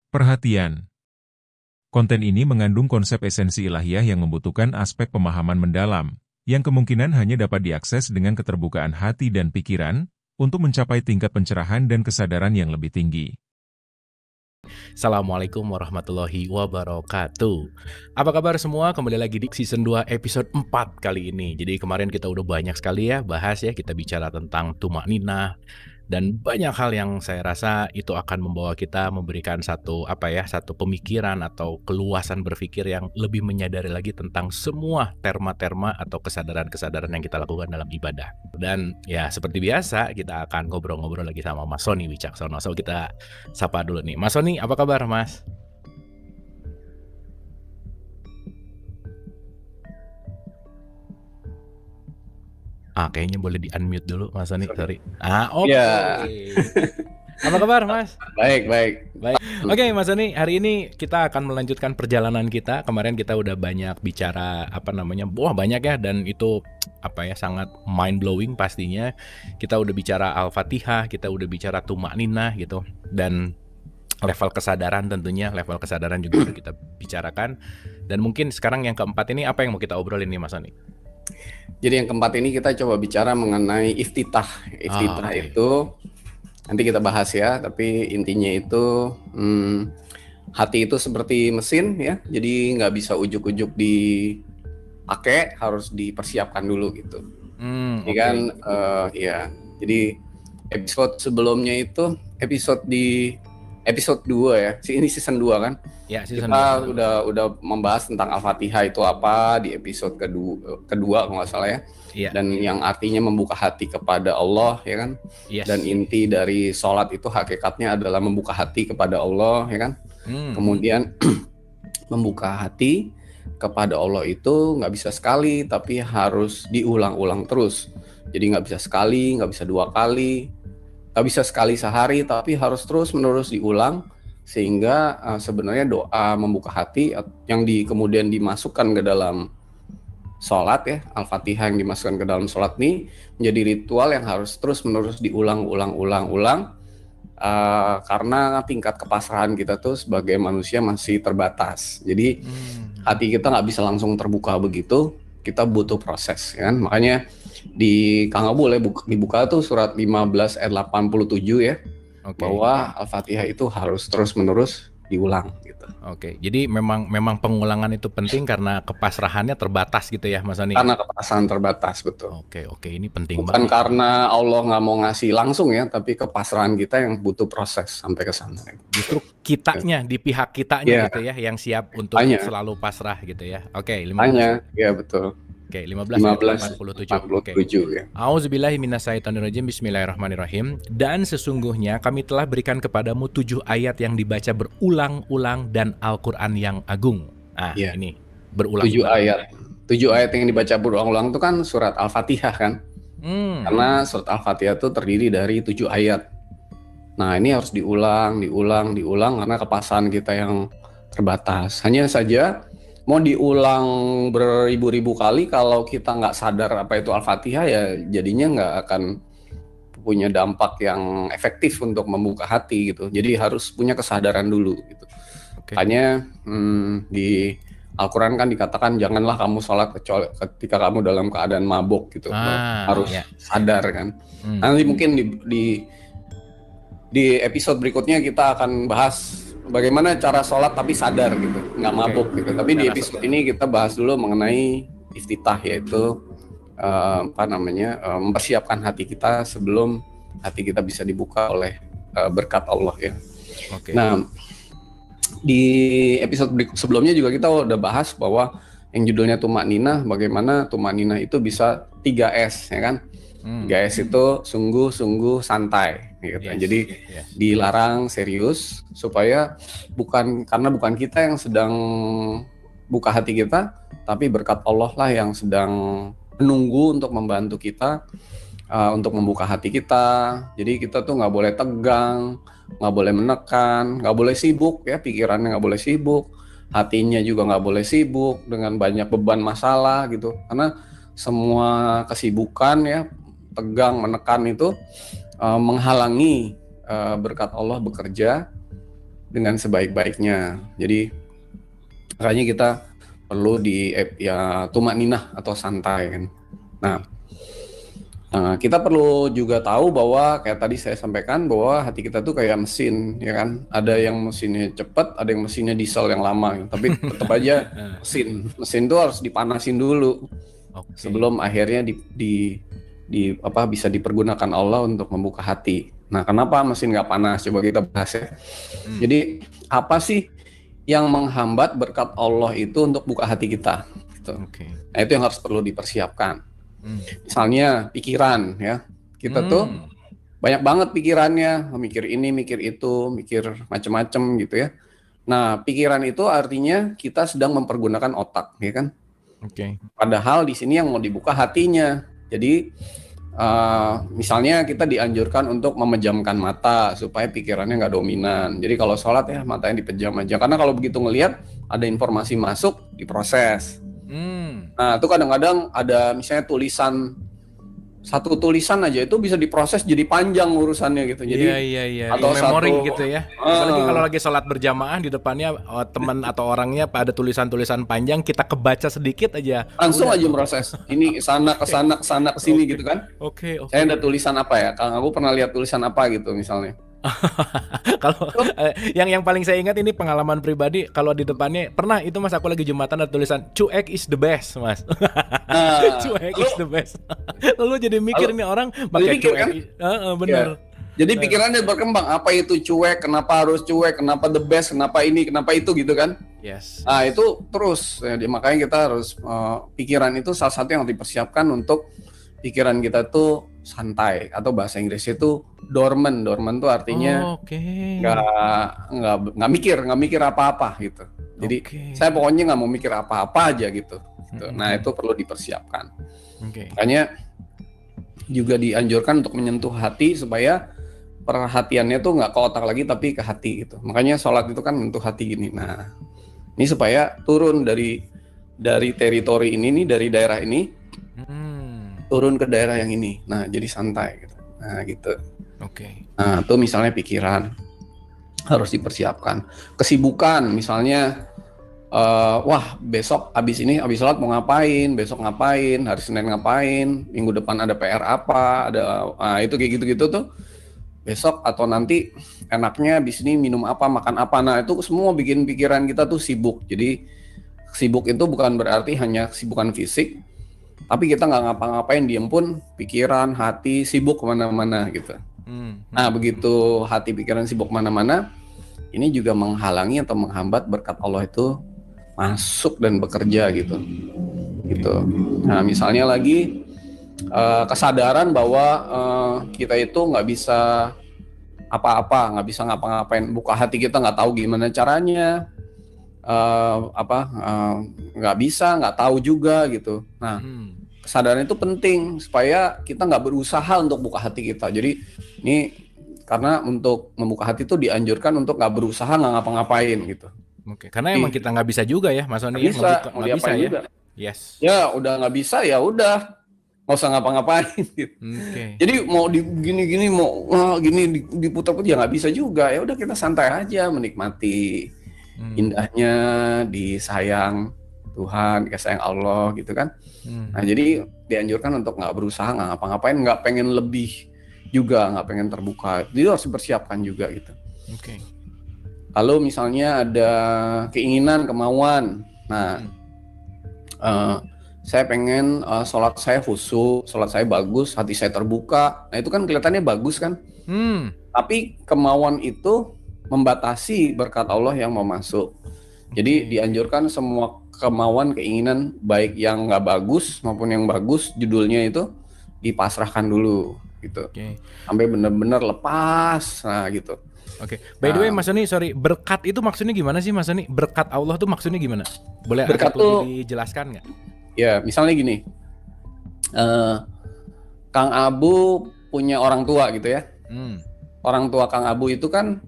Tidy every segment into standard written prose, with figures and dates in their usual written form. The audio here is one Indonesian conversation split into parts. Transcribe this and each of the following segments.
Perhatian, konten ini mengandung konsep esensi ilahiyah yang membutuhkan aspek pemahaman mendalam, yang kemungkinan hanya dapat diakses dengan keterbukaan hati dan pikiran, untuk mencapai tingkat pencerahan dan kesadaran yang lebih tinggi. Assalamualaikum warahmatullahi wabarakatuh. Apa kabar semua? Kembali lagi di season 2 episode 4 kali ini. Jadi kemarin kita udah banyak sekali ya bahas ya, kita bicara tentang tumak ninah dan banyak hal yang saya rasa itu akan membawa kita memberikan satu pemikiran atau keluasan berpikir yang lebih menyadari lagi tentang semua terma-terma atau kesadaran-kesadaran yang kita lakukan dalam ibadah. Dan ya seperti biasa kita akan ngobrol-ngobrol lagi sama Mas Sony Wicaksono. So kita sapa dulu nih. Mas Sony, apa kabar Mas? Kayaknya boleh di-unmute dulu Mas Sony, sorry. Oke. Ya. Apa kabar Mas? Baik. Oke, Mas Sony, hari ini kita akan melanjutkan perjalanan kita. Kemarin kita udah banyak bicara banyak ya, dan itu sangat mind blowing pastinya. Kita udah bicara Al-Fatihah, kita udah bicara tumak ninah gitu, dan level kesadaran tentunya, level kesadaran juga udah kita bicarakan. Dan mungkin sekarang yang keempat ini apa yang mau kita obrolin nih Mas Sony? Jadi yang keempat ini kita coba bicara mengenai iftitah. Iftitah itu nanti kita bahas ya, tapi intinya itu hati itu seperti mesin ya, jadi nggak bisa ujuk-ujuk dipakai, harus dipersiapkan dulu gitu. Jadi kan jadi episode sebelumnya itu episode 2 ya, ini season 2 kan. Ya, kita udah membahas tentang Al-Fatihah itu apa di episode kedua kalau nggak salah ya. Iya. Dan yang artinya membuka hati kepada Allah ya kan. Yes. Dan inti dari sholat itu hakikatnya adalah membuka hati kepada Allah ya kan. Kemudian membuka hati kepada Allah itu nggak bisa sekali, tapi harus diulang-ulang terus. Jadi nggak bisa sekali, nggak bisa 2 kali, nggak bisa sekali sehari, tapi harus terus menerus diulang. Sehingga sebenarnya doa membuka hati yang kemudian dimasukkan ke dalam sholat ya, Al-Fatihah yang dimasukkan ke dalam sholat ini menjadi ritual yang harus terus menerus diulang karena tingkat kepasrahan kita tuh sebagai manusia masih terbatas. Jadi hati kita nggak bisa langsung terbuka begitu, kita butuh proses kan. Makanya di Kang Abu boleh dibuka tuh surat 15 ayat 87 ya. Okay. Bahwa Al-Fatihah itu harus terus-menerus diulang gitu. Oke. Jadi memang pengulangan itu penting karena kepasrahannya terbatas gitu ya Mas Sony? Karena kepasrahan terbatas, betul. Oke, ini penting Bukan banget. Bukan karena Allah nggak mau ngasih langsung ya, tapi kepasrahan kita yang butuh proses sampai ke sana. Justru kitanya, di pihak kitanya gitu ya, yang siap untuk selalu pasrah gitu ya. Oke, 15. Ya betul. Oke, 15:87. Oke. Ya. A'udzubillahi minasyaitonirrajim. Bismillahirrahmanirrahim. Dan sesungguhnya kami telah berikan kepadamu 7 ayat yang dibaca berulang-ulang dan Al-Qur'an yang agung. Ini berulang-ulang. 7 ayat yang dibaca berulang-ulang itu kan surat Al-Fatihah kan. Karena surat Al-Fatihah itu terdiri dari 7 ayat. Nah, ini harus diulang karena kepasrahan kita yang terbatas. Hanya saja mau diulang beribu-ribu kali, kalau kita nggak sadar apa itu Al-Fatihah ya jadinya nggak akan punya dampak yang efektif untuk membuka hati gitu. Jadi harus punya kesadaran dulu gitu. Makanya di Al-Quran kan dikatakan janganlah kamu sholat kecuali ketika kamu dalam keadaan mabuk gitu. Harus sadar kan. Nanti mungkin di episode berikutnya kita akan bahas bagaimana cara sholat tapi sadar gitu, nggak mabuk gitu. Tapi di episode ini kita bahas dulu mengenai iftitah, yaitu mempersiapkan hati kita sebelum hati kita bisa dibuka oleh berkat Allah ya. Nah, di episode sebelumnya juga kita udah bahas bahwa yang judulnya tumak ninah, bagaimana tumak ninah itu bisa 3S ya kan. 3S itu sungguh-sungguh santai gitu. Jadi dilarang serius supaya bukan kita yang sedang buka hati kita, tapi berkat Allah lah yang sedang menunggu untuk membantu kita untuk membuka hati kita. Jadi kita tuh nggak boleh tegang, nggak boleh menekan, nggak boleh sibuk ya, pikirannya nggak boleh sibuk, hatinya juga nggak boleh sibuk dengan banyak beban masalah gitu. Karena semua kesibukan ya, tegang, menekan itu menghalangi berkat Allah bekerja dengan sebaik-baiknya. Jadi makanya kita perlu tumakninah atau santai kan. Nah, kita perlu juga tahu bahwa kayak tadi saya sampaikan bahwa hati kita tuh kayak mesin, ya kan? Ada yang mesinnya cepat, ada yang mesinnya diesel yang lama, tapi tetap aja mesin tuh harus dipanasin dulu sebelum akhirnya bisa dipergunakan Allah untuk membuka hati. Nah, kenapa mesin nggak panas? Coba kita bahas ya. Jadi apa sih yang menghambat berkat Allah itu untuk buka hati kita? Gitu. Nah, itu yang harus perlu dipersiapkan. Misalnya pikiran ya, kita tuh banyak banget pikirannya, mikir ini, mikir itu, mikir macam-macam gitu ya. Nah, pikiran itu artinya kita sedang mempergunakan otak, ya kan? Padahal di sini yang mau dibuka hatinya. Jadi misalnya kita dianjurkan untuk memejamkan mata supaya pikirannya nggak dominan. Jadi kalau sholat ya matanya dipejam aja, karena kalau begitu ngelihat ada informasi masuk diproses. Nah, itu kadang-kadang ada misalnya satu tulisan aja itu bisa diproses jadi panjang urusannya gitu. Jadi atau memori gitu ya. Apalagi kalau lagi sholat berjamaah di depannya teman atau orangnya pada tulisan-tulisan panjang, kita kebaca sedikit aja langsung aja proses. Ini kesana kesini gitu kan. Saya ada tulisan apa ya? Kang Abu pernah lihat tulisan apa gitu misalnya? Kalau yang paling saya ingat ini pengalaman pribadi, kalau di depannya pernah itu Mas, aku lagi Jumatan ada tulisan cuek is the best Mas. Cuek is the best. Lalu jadi mikir nih orang pakai cuek kan? Benar. Jadi pikirannya berkembang, apa itu cuek, kenapa harus cuek, kenapa the best, kenapa ini, kenapa itu gitu kan. Nah itu terus ya, makanya kita harus pikiran itu salah satu yang dipersiapkan untuk pikiran kita tuh santai, atau bahasa Inggrisnya itu dormant. Dormant tuh artinya nggak mikir apa-apa gitu. Jadi saya pokoknya nggak mau mikir apa-apa aja gitu. Nah itu perlu dipersiapkan. Makanya juga dianjurkan untuk menyentuh hati supaya perhatiannya tuh nggak ke otak lagi tapi ke hati gitu. Makanya sholat itu kan menyentuh hati gini. Nah ini supaya turun dari teritori ini nih, dari daerah ini turun ke daerah yang ini. Nah, jadi santai gitu. Nah, gitu. Nah, itu misalnya pikiran harus dipersiapkan. Kesibukan misalnya besok abis sholat mau ngapain, besok ngapain, hari Senin ngapain, minggu depan ada PR apa, itu kayak gitu-gitu tuh. Besok atau nanti enaknya abis ini minum apa, makan apa. Nah, itu semua bikin pikiran kita tuh sibuk. Jadi sibuk itu bukan berarti hanya kesibukan fisik, tapi kita nggak ngapa-ngapain, diem pun pikiran, hati sibuk kemana-mana gitu. Nah begitu hati pikiran sibuk kemana-mana, ini juga menghalangi atau menghambat berkat Allah itu masuk dan bekerja gitu. Nah misalnya lagi kesadaran bahwa kita itu nggak bisa apa-apa, nggak bisa ngapa-ngapain, buka hati kita nggak tahu gimana caranya, nggak bisa, nggak tahu juga gitu. Nah kesadaran itu penting supaya kita nggak berusaha untuk buka hati kita. Jadi ini karena untuk membuka hati itu dianjurkan untuk nggak berusaha, nggak ngapa-ngapain gitu. Karena emang kita nggak bisa juga ya Mas Sony. Nggak bisa ya. Juga. Ya udah nggak bisa ya udah nggak usah ngapa-ngapain gitu. Jadi mau gini-gini mau gini diputar-putar ya nggak bisa juga. Ya udah kita santai aja menikmati indahnya disayang Tuhan, disayang Allah gitu kan. Nah jadi dianjurkan untuk nggak berusaha, nggak ngapa-ngapain, nggak pengen lebih juga, nggak pengen terbuka. Jadi harus dipersiapkan juga gitu. Kalau misalnya ada keinginan, kemauan, nah saya pengen sholat saya khusyuk, sholat saya bagus, hati saya terbuka. Nah itu kan kelihatannya bagus kan. Tapi kemauan itu membatasi berkat Allah yang mau masuk. Jadi dianjurkan semua kemauan, keinginan baik yang nggak bagus maupun yang bagus, judulnya itu dipasrahkan dulu gitu. Sampai benar-benar lepas. Nah gitu. By the way Mas Sony, sorry, berkat itu maksudnya gimana sih Mas Sony? Berkat Allah tuh maksudnya gimana? Boleh agak lebih dijelaskan nggak? Ya misalnya gini, Kang Abu punya orang tua gitu ya. Orang tua Kang Abu itu kan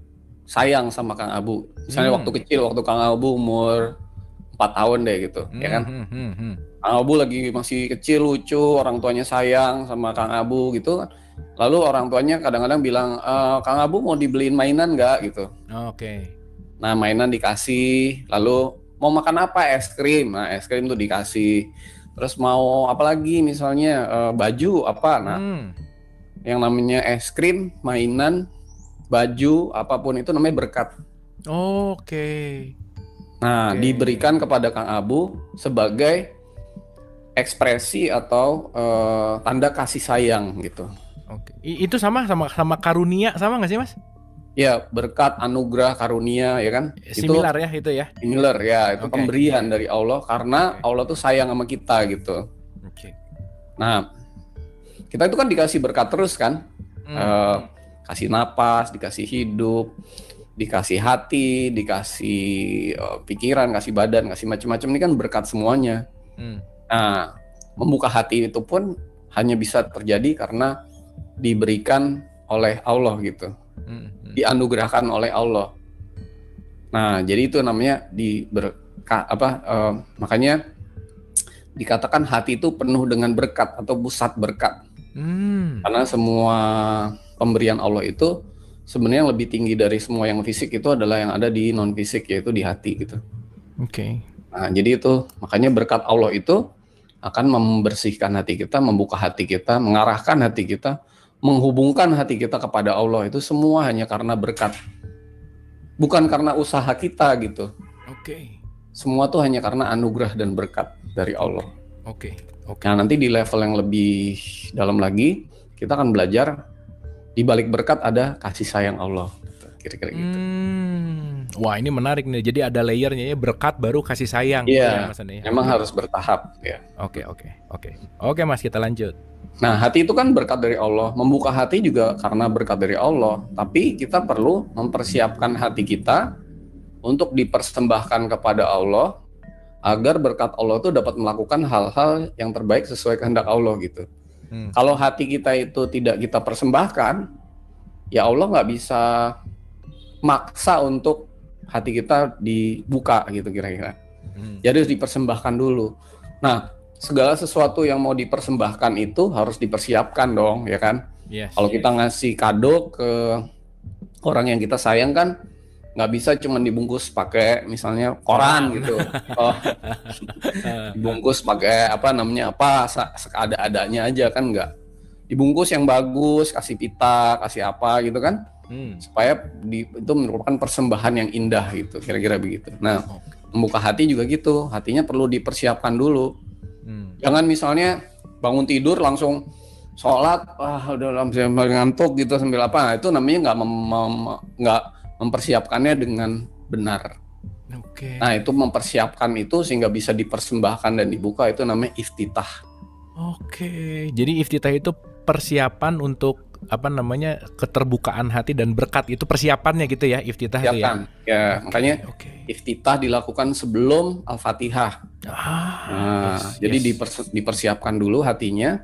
sayang sama Kang Abu. Misalnya waktu kecil, waktu Kang Abu umur 4 tahun deh gitu, ya kan. Kang Abu lagi masih kecil, lucu, orang tuanya sayang sama Kang Abu gitu. Lalu orang tuanya kadang-kadang bilang, Kang Abu mau dibeliin mainan nggak gitu. Nah, mainan dikasih, lalu mau makan apa? Es krim. Nah, es krim tuh dikasih. Terus mau apa lagi misalnya baju apa? Nah, yang namanya es krim, mainan, baju, apapun itu namanya berkat. Oke. Nah, diberikan kepada Kang Abu sebagai ekspresi atau tanda kasih sayang gitu. Oke. Itu sama karunia sama nggak sih, Mas? Ya, berkat, anugerah, karunia, ya kan? Similar ya itu ya? Similar ya, itu pemberian dari Allah karena Allah tuh sayang sama kita gitu. Nah, kita itu kan dikasih berkat terus kan? Kasih napas, dikasih hidup, dikasih hati, dikasih pikiran, kasih badan, kasih macam-macam, ini kan berkat semuanya. Nah, membuka hati itu pun hanya bisa terjadi karena diberikan oleh Allah gitu. Dianugerahkan oleh Allah. Nah, jadi itu namanya makanya dikatakan hati itu penuh dengan berkat atau pusat berkat. Karena semua pemberian Allah itu sebenarnya yang lebih tinggi dari semua yang fisik itu adalah yang ada di non fisik, yaitu di hati gitu. Nah, jadi itu makanya berkat Allah itu akan membersihkan hati kita, membuka hati kita, mengarahkan hati kita, menghubungkan hati kita kepada Allah. Itu semua hanya karena berkat, bukan karena usaha kita gitu. Semua tuh hanya karena anugerah dan berkat dari Allah. Nah, nanti di level yang lebih dalam lagi kita akan belajar di balik berkat ada kasih sayang Allah, kira-kira gitu. Wah, ini menarik nih. Jadi ada layernya ya, berkat baru kasih sayang. Iya, memang harus bertahap ya. Oke, Mas, kita lanjut. Nah, hati itu kan berkat dari Allah. Membuka hati juga karena berkat dari Allah. Tapi kita perlu mempersiapkan hati kita untuk dipersembahkan kepada Allah agar berkat Allah itu dapat melakukan hal-hal yang terbaik sesuai kehendak Allah gitu. Kalau hati kita itu tidak kita persembahkan, ya Allah nggak bisa maksa untuk hati kita dibuka gitu kira-kira. Jadi harus dipersembahkan dulu. Nah, segala sesuatu yang mau dipersembahkan itu harus dipersiapkan dong, ya kan? Kalau kita ngasih kado ke orang yang kita sayang kan nggak bisa cuma dibungkus pakai misalnya koran gitu. Dibungkus pakai seada-adanya aja kan, nggak. Dibungkus yang bagus, kasih pita, kasih apa gitu kan, supaya itu merupakan persembahan yang indah gitu, kira-kira begitu. Nah, membuka hati juga gitu, hatinya perlu dipersiapkan dulu. Jangan misalnya bangun tidur langsung sholat, udah langsung ngantuk gitu sambil apa, itu namanya nggak mempersiapkannya dengan benar. Nah, itu mempersiapkan itu sehingga bisa dipersembahkan dan dibuka, itu namanya iftitah. Jadi iftitah itu persiapan untuk keterbukaan hati dan berkat, itu persiapannya gitu ya, iftitah itu ya. Makanya iftitah dilakukan sebelum Al-Fatihah. Jadi dipersiapkan dulu hatinya,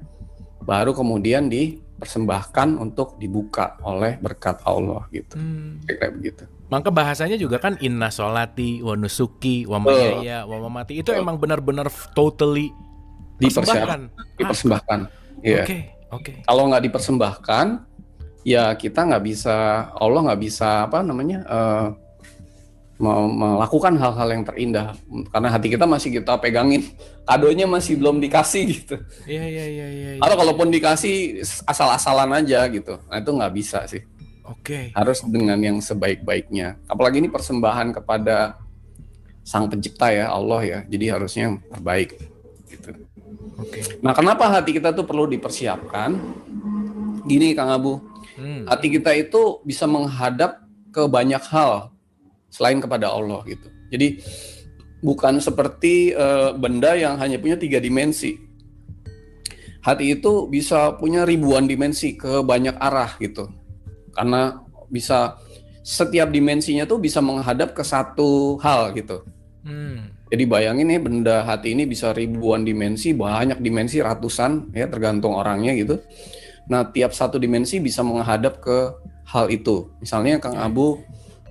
baru kemudian dipersembahkan untuk dibuka oleh berkat Allah gitu. Kayak begitu. Maka bahasanya juga kan inna sholati wa nusuki wa mahyaya wa mamati, itu emang benar-benar totally dipersembahkan. Iya. Kalau nggak dipersembahkan, ya kita nggak bisa, Allah nggak bisa melakukan hal-hal yang terindah karena hati kita masih kita pegangin, kadonya masih belum dikasih gitu. Iya. Atau kalaupun dikasih asal-asalan aja gitu, nah itu nggak bisa sih. Harus dengan yang sebaik-baiknya. Apalagi ini persembahan kepada Sang Pencipta ya, Allah ya. Jadi harusnya yang terbaik gitu. Nah, kenapa hati kita tuh perlu dipersiapkan? Gini Kang Abu, hati kita itu bisa menghadap ke banyak hal selain kepada Allah gitu. Jadi bukan seperti benda yang hanya punya 3 dimensi. Hati itu bisa punya ribuan dimensi ke banyak arah gitu. Karena bisa setiap dimensinya tuh bisa menghadap ke satu hal gitu. Jadi bayangin nih, benda hati ini bisa ribuan dimensi, banyak dimensi, ratusan ya, tergantung orangnya gitu. Nah, tiap satu dimensi bisa menghadap ke hal itu. Misalnya Kang Abu,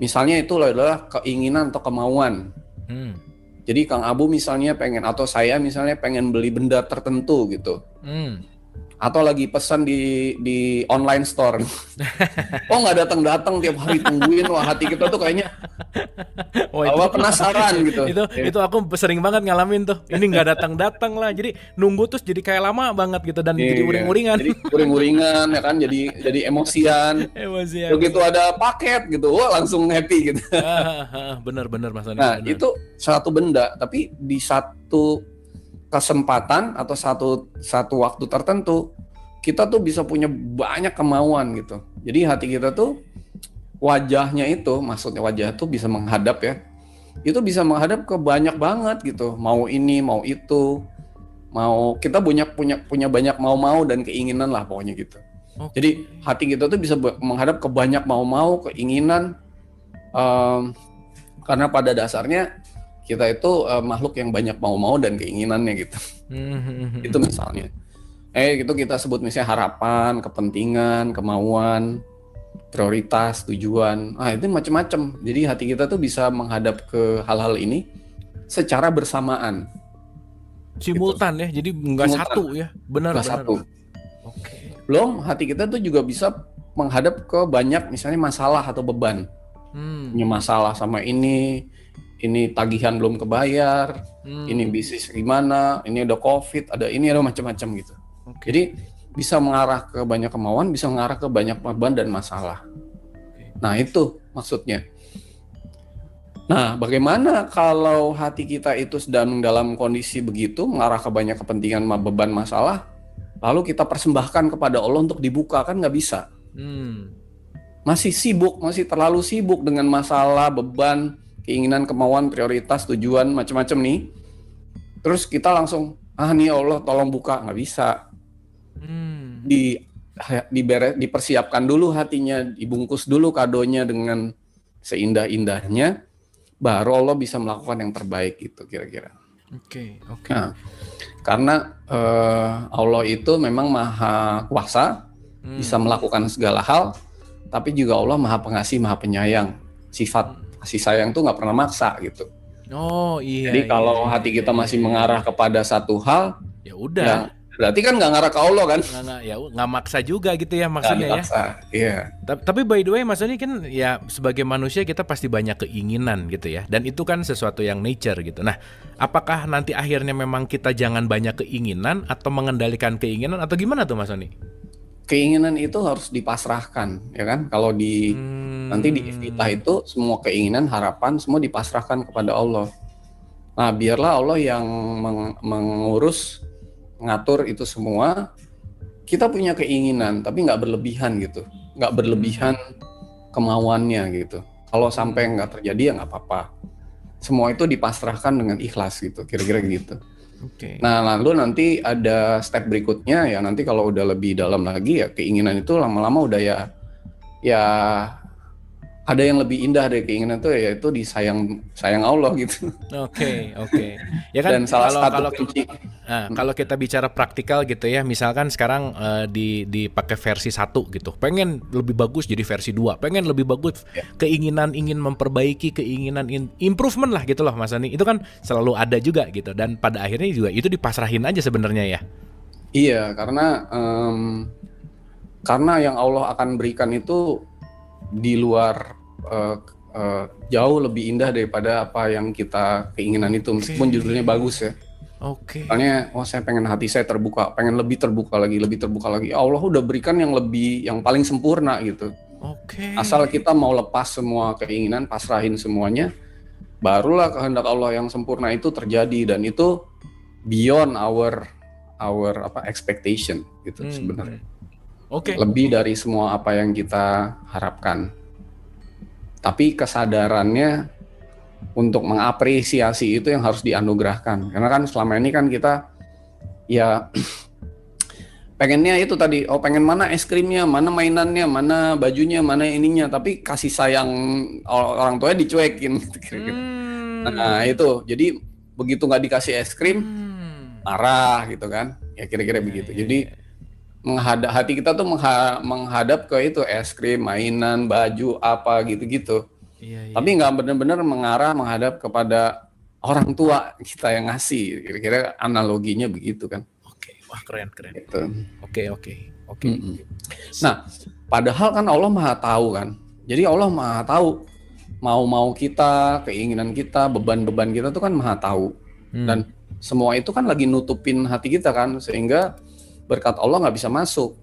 misalnya itu adalah keinginan atau kemauan. Jadi Kang Abu misalnya pengen, atau saya misalnya pengen beli benda tertentu gitu. atau lagi pesan di online store. Oh nggak datang tiap hari tungguin, wah hati kita tuh kayaknya penasaran gitu. Itu aku sering banget ngalamin tuh. Ini nggak datang lah, jadi nunggu terus jadi kayak lama banget gitu dan jadi uring-uringan. Jadi uring-uringan ya kan, jadi emosian. Begitu ada paket gitu, wah langsung happy gitu. Bener Mas Doni. Nah itu satu benda, tapi di satu kesempatan atau satu waktu tertentu kita tuh bisa punya banyak kemauan gitu. Jadi hati kita tuh wajahnya itu, maksudnya wajah tuh bisa menghadap ya. Itu bisa menghadap ke banyak banget gitu. Mau ini, mau itu. Mau kita punya banyak mau dan keinginan lah pokoknya gitu. Jadi hati kita tuh bisa menghadap ke banyak mau keinginan, karena pada dasarnya kita itu makhluk yang banyak mau dan keinginannya gitu. Itu misalnya. Itu kita sebut misalnya harapan, kepentingan, kemauan, prioritas, tujuan. Itu macam-macam. Jadi hati kita tuh bisa menghadap ke hal-hal ini secara bersamaan. Simultan gitu. Ya, jadi nggak satu ya. Benar. Satu. Belum hati kita tuh juga bisa menghadap ke banyak misalnya masalah atau beban. Punya masalah sama ini tagihan belum kebayar, ini bisnis gimana, ini ada COVID, ada macam-macam gitu. Jadi bisa mengarah ke banyak kemauan, bisa mengarah ke banyak beban dan masalah. Nah itu maksudnya. Nah bagaimana kalau hati kita itu sedang dalam kondisi begitu, mengarah ke banyak kepentingan, beban, masalah, lalu kita persembahkan kepada Allah untuk dibuka, kan nggak bisa. Masih terlalu sibuk dengan masalah, beban, keinginan, kemauan, prioritas, tujuan, macam-macam nih. Terus kita langsung, nih Allah tolong buka, nggak bisa. Dipersiapkan dulu hatinya, dibungkus dulu kadonya dengan seindah-indahnya, baru Allah bisa melakukan yang terbaik gitu kira-kira. Oke. Nah, karena Allah itu memang maha kuasa, bisa melakukan segala hal, tapi juga Allah maha pengasih, maha penyayang. Sifat kasih sayang tuh nggak pernah maksa gitu. Jadi kalau hati kita masih mengarah kepada satu hal, ya udah. Berarti kan nggak ngarah ke Allah kan? Nggak maksa juga gitu ya maksudnya ya. Tapi by the way Mas Doni kan ya sebagai manusia kita pasti banyak keinginan gitu ya. Dan itu kan sesuatu yang nature gitu. Nah, apakah nanti akhirnya memang kita jangan banyak keinginan atau mengendalikan keinginan atau gimana tuh Mas Doni? Keinginan itu harus dipasrahkan ya kan. Kalau nanti di iftitah itu semua keinginan, harapan semua dipasrahkan kepada Allah. Nah biarlah Allah yang mengurus, ngatur itu semua. Kita punya keinginan tapi nggak berlebihan gitu, nggak berlebihan kemauannya gitu. Kalau sampai nggak terjadi ya nggak apa-apa. Semua itu dipasrahkan dengan ikhlas gitu, kira-kira gitu. Nah lalu nanti ada step berikutnya ya, nanti kalau udah lebih dalam lagi ya keinginan itu lama-lama udah ya ada yang lebih indah dari keinginan itu yaitu disayang Allah gitu. Oke. Ya kan. Dan kalau kita bicara praktikal gitu ya, misalkan sekarang dipakai versi 1 gitu, pengen lebih bagus jadi versi 2, pengen lebih bagus, keinginan ingin memperbaiki, keinginan improvement lah gitu loh Mas Doni. Itu kan selalu ada juga gitu, dan pada akhirnya juga itu dipasrahin aja sebenarnya ya. Iya, karena yang Allah akan berikan itu di luar jauh lebih indah daripada apa yang kita keinginan itu, meskipun judulnya bagus ya. Soalnya saya pengen hati saya terbuka, pengen lebih terbuka lagi. Allah udah berikan yang paling sempurna gitu. Asal kita mau lepas semua keinginan, pasrahin semuanya, barulah kehendak Allah yang sempurna itu terjadi, dan itu beyond our expectation gitu sebenarnya. Lebih dari semua apa yang kita harapkan. Tapi kesadarannya untuk mengapresiasi itu yang harus dianugerahkan. Karena kan selama ini kan kita ya pengennya itu tadi, pengen mana es krimnya, mana mainannya, mana bajunya, mana ininya, tapi kasih sayang orang tuanya dicuekin. Nah itu, jadi begitu nggak dikasih es krim, marah gitu kan, ya kira-kira begitu. Jadi hati kita tuh menghadap ke itu es krim, mainan, baju apa gitu-gitu. Tapi nggak benar-benar menghadap kepada orang tua kita yang ngasih. Kira-kira analoginya begitu kan. Wah, keren. Gitu. Oke. Nah, padahal kan Allah Maha tahu kan. Jadi Allah Maha tahu mau kita, keinginan kita, beban-beban kita tuh kan Maha tahu. Dan semua itu kan lagi nutupin hati kita kan, sehingga berkat Allah nggak bisa masuk.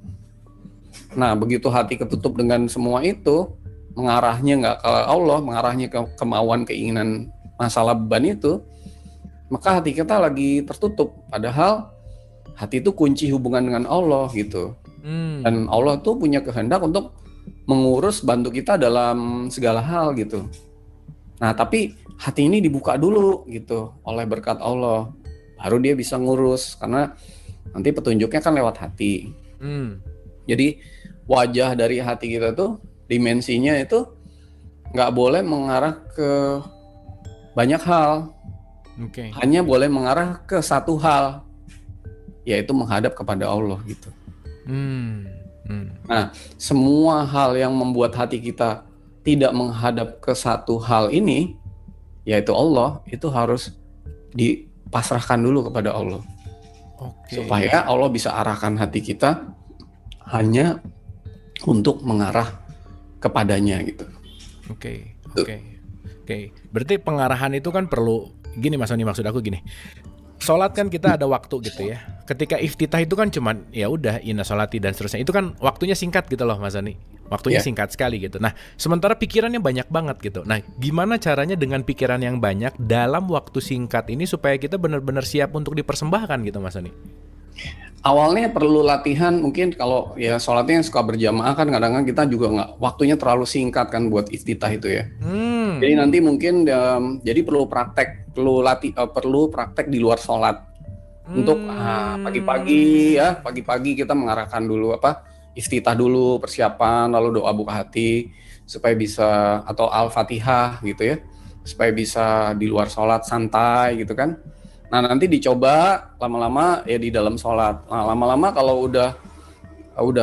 Nah, begitu hati ketutup dengan semua itu, mengarahnya nggak ke Allah, mengarahnya ke kemauan, keinginan, masalah beban itu, maka hati kita lagi tertutup. Padahal hati itu kunci hubungan dengan Allah gitu. Dan Allah tuh punya kehendak untuk mengurus, bantu kita dalam segala hal gitu. Nah, tapi hati ini dibuka dulu gitu oleh berkat Allah, baru dia bisa ngurus, karena nanti petunjuknya kan lewat hati. Jadi wajah dari hati kita tuh, dimensinya itu nggak boleh mengarah ke banyak hal. Hanya boleh mengarah ke satu hal, yaitu menghadap kepada Allah gitu. Nah, semua hal yang membuat hati kita tidak menghadap ke satu hal ini, yaitu Allah, itu harus dipasrahkan dulu kepada Allah. Supaya Allah bisa arahkan hati kita hanya untuk mengarah kepadanya gitu. Oke. Berarti pengarahan itu kan perlu gini, Mas Sony, maksud aku gini. Sholat kan kita ada waktu gitu ya. Ketika iftitah itu kan cuman ya udah inna sholati dan seterusnya. Itu kan waktunya singkat gitu loh, Mas Sony. Waktunya singkat sekali gitu. Nah, sementara pikirannya banyak banget gitu. Nah, gimana caranya dengan pikiran yang banyak dalam waktu singkat ini supaya kita benar-benar siap untuk dipersembahkan gitu, Mas Sony? Awalnya perlu latihan, mungkin kalau ya sholatnya yang suka berjamaah kan kadang-kadang kita juga nggak, waktunya terlalu singkat kan buat iftitah itu ya. Jadi nanti mungkin jadi perlu praktek, perlu praktek di luar sholat untuk pagi-pagi kita mengarahkan dulu iftitah dulu, persiapan, lalu doa buka hati supaya bisa, atau al-fatihah gitu ya, supaya bisa di luar sholat santai gitu kan. Nah, nanti dicoba lama-lama ya di dalam sholat. Nah, lama-lama kalau udah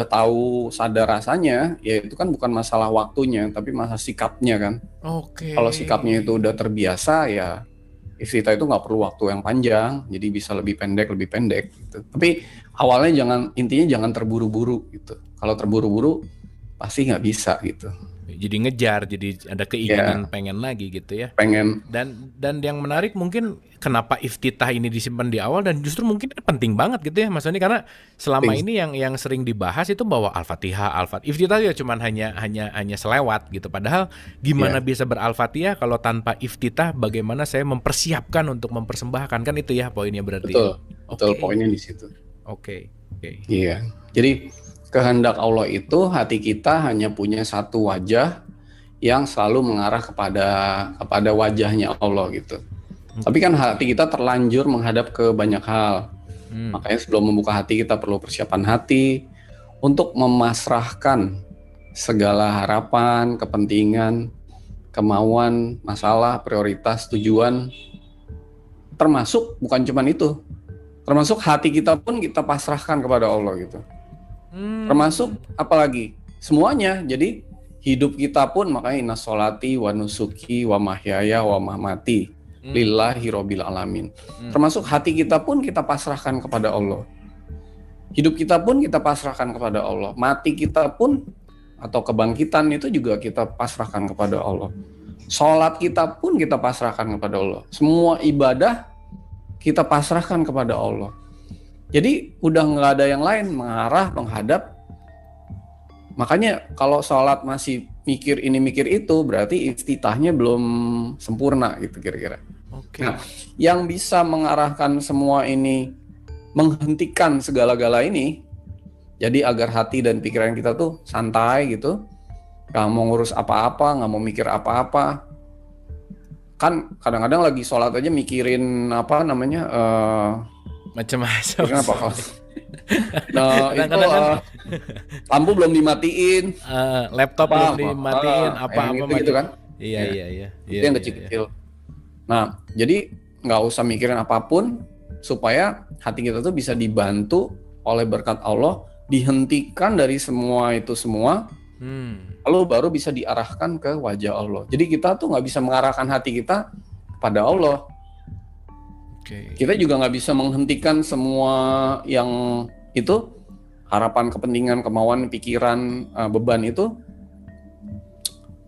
tahu, sadar rasanya, ya itu kan bukan masalah waktunya, tapi masalah sikapnya kan. Kalau sikapnya itu udah terbiasa, ya iftitah itu nggak perlu waktu yang panjang, jadi bisa lebih pendek gitu. Tapi awalnya intinya jangan terburu-buru gitu. Kalau terburu-buru pasti nggak bisa gitu. Jadi ngejar, jadi ada keinginan pengen lagi gitu ya. Dan yang menarik mungkin kenapa iftitah ini disimpan di awal dan justru mungkin penting banget gitu ya, Mas Sony, karena selama ini yang sering dibahas itu bahwa Al-Fatihah, iftitah ya cuman hanya selewat gitu. Padahal gimana bisa ber-Al-Fatihah kalau tanpa iftitah, bagaimana saya mempersiapkan untuk mempersembahkan, kan itu ya poinnya berarti. Betul, poinnya di situ. Oke. Iya. Jadi kehendak Allah itu hati kita hanya punya satu wajah yang selalu mengarah kepada wajahnya Allah gitu. Tapi kan hati kita terlanjur menghadap ke banyak hal. Makanya sebelum membuka hati kita perlu persiapan hati untuk memasrahkan segala harapan, kepentingan, kemauan, masalah, prioritas, tujuan. Termasuk bukan cuma itu. Termasuk hati kita pun kita pasrahkan kepada Allah gitu. Termasuk apalagi semuanya. Jadi hidup kita pun, makanya inna sholati wa nusuki wa mahyaya wa mamati lillahi rabbil alamin. Termasuk hati kita pun kita pasrahkan kepada Allah. Hidup kita pun kita pasrahkan kepada Allah. Mati kita pun atau kebangkitan itu juga kita pasrahkan kepada Allah. Sholat kita pun kita pasrahkan kepada Allah. Semua ibadah kita pasrahkan kepada Allah. Jadi udah nggak ada yang lain, menghadap. Makanya kalau sholat masih mikir ini mikir itu, berarti iftitahnya belum sempurna gitu kira-kira. Nah, yang bisa mengarahkan semua ini, menghentikan segala-gala ini, jadi agar hati dan pikiran kita tuh santai gitu, nggak mau ngurus apa-apa, nggak mau mikir apa-apa. Kan kadang-kadang lagi sholat aja mikirin macam-macam. Nah, itu lampu belum dimatiin, laptop belum dimatiin, apa-apa gitu kan? Iya. Itu yang kecil-kecil. Nah, jadi nggak usah mikirin apapun supaya hati kita tuh bisa dibantu oleh berkat Allah, dihentikan dari semua itu semua, lalu baru bisa diarahkan ke wajah Allah. Jadi kita tuh nggak bisa mengarahkan hati kita kepada Allah. Kita juga nggak bisa menghentikan semua yang itu, harapan, kepentingan, kemauan, pikiran, beban itu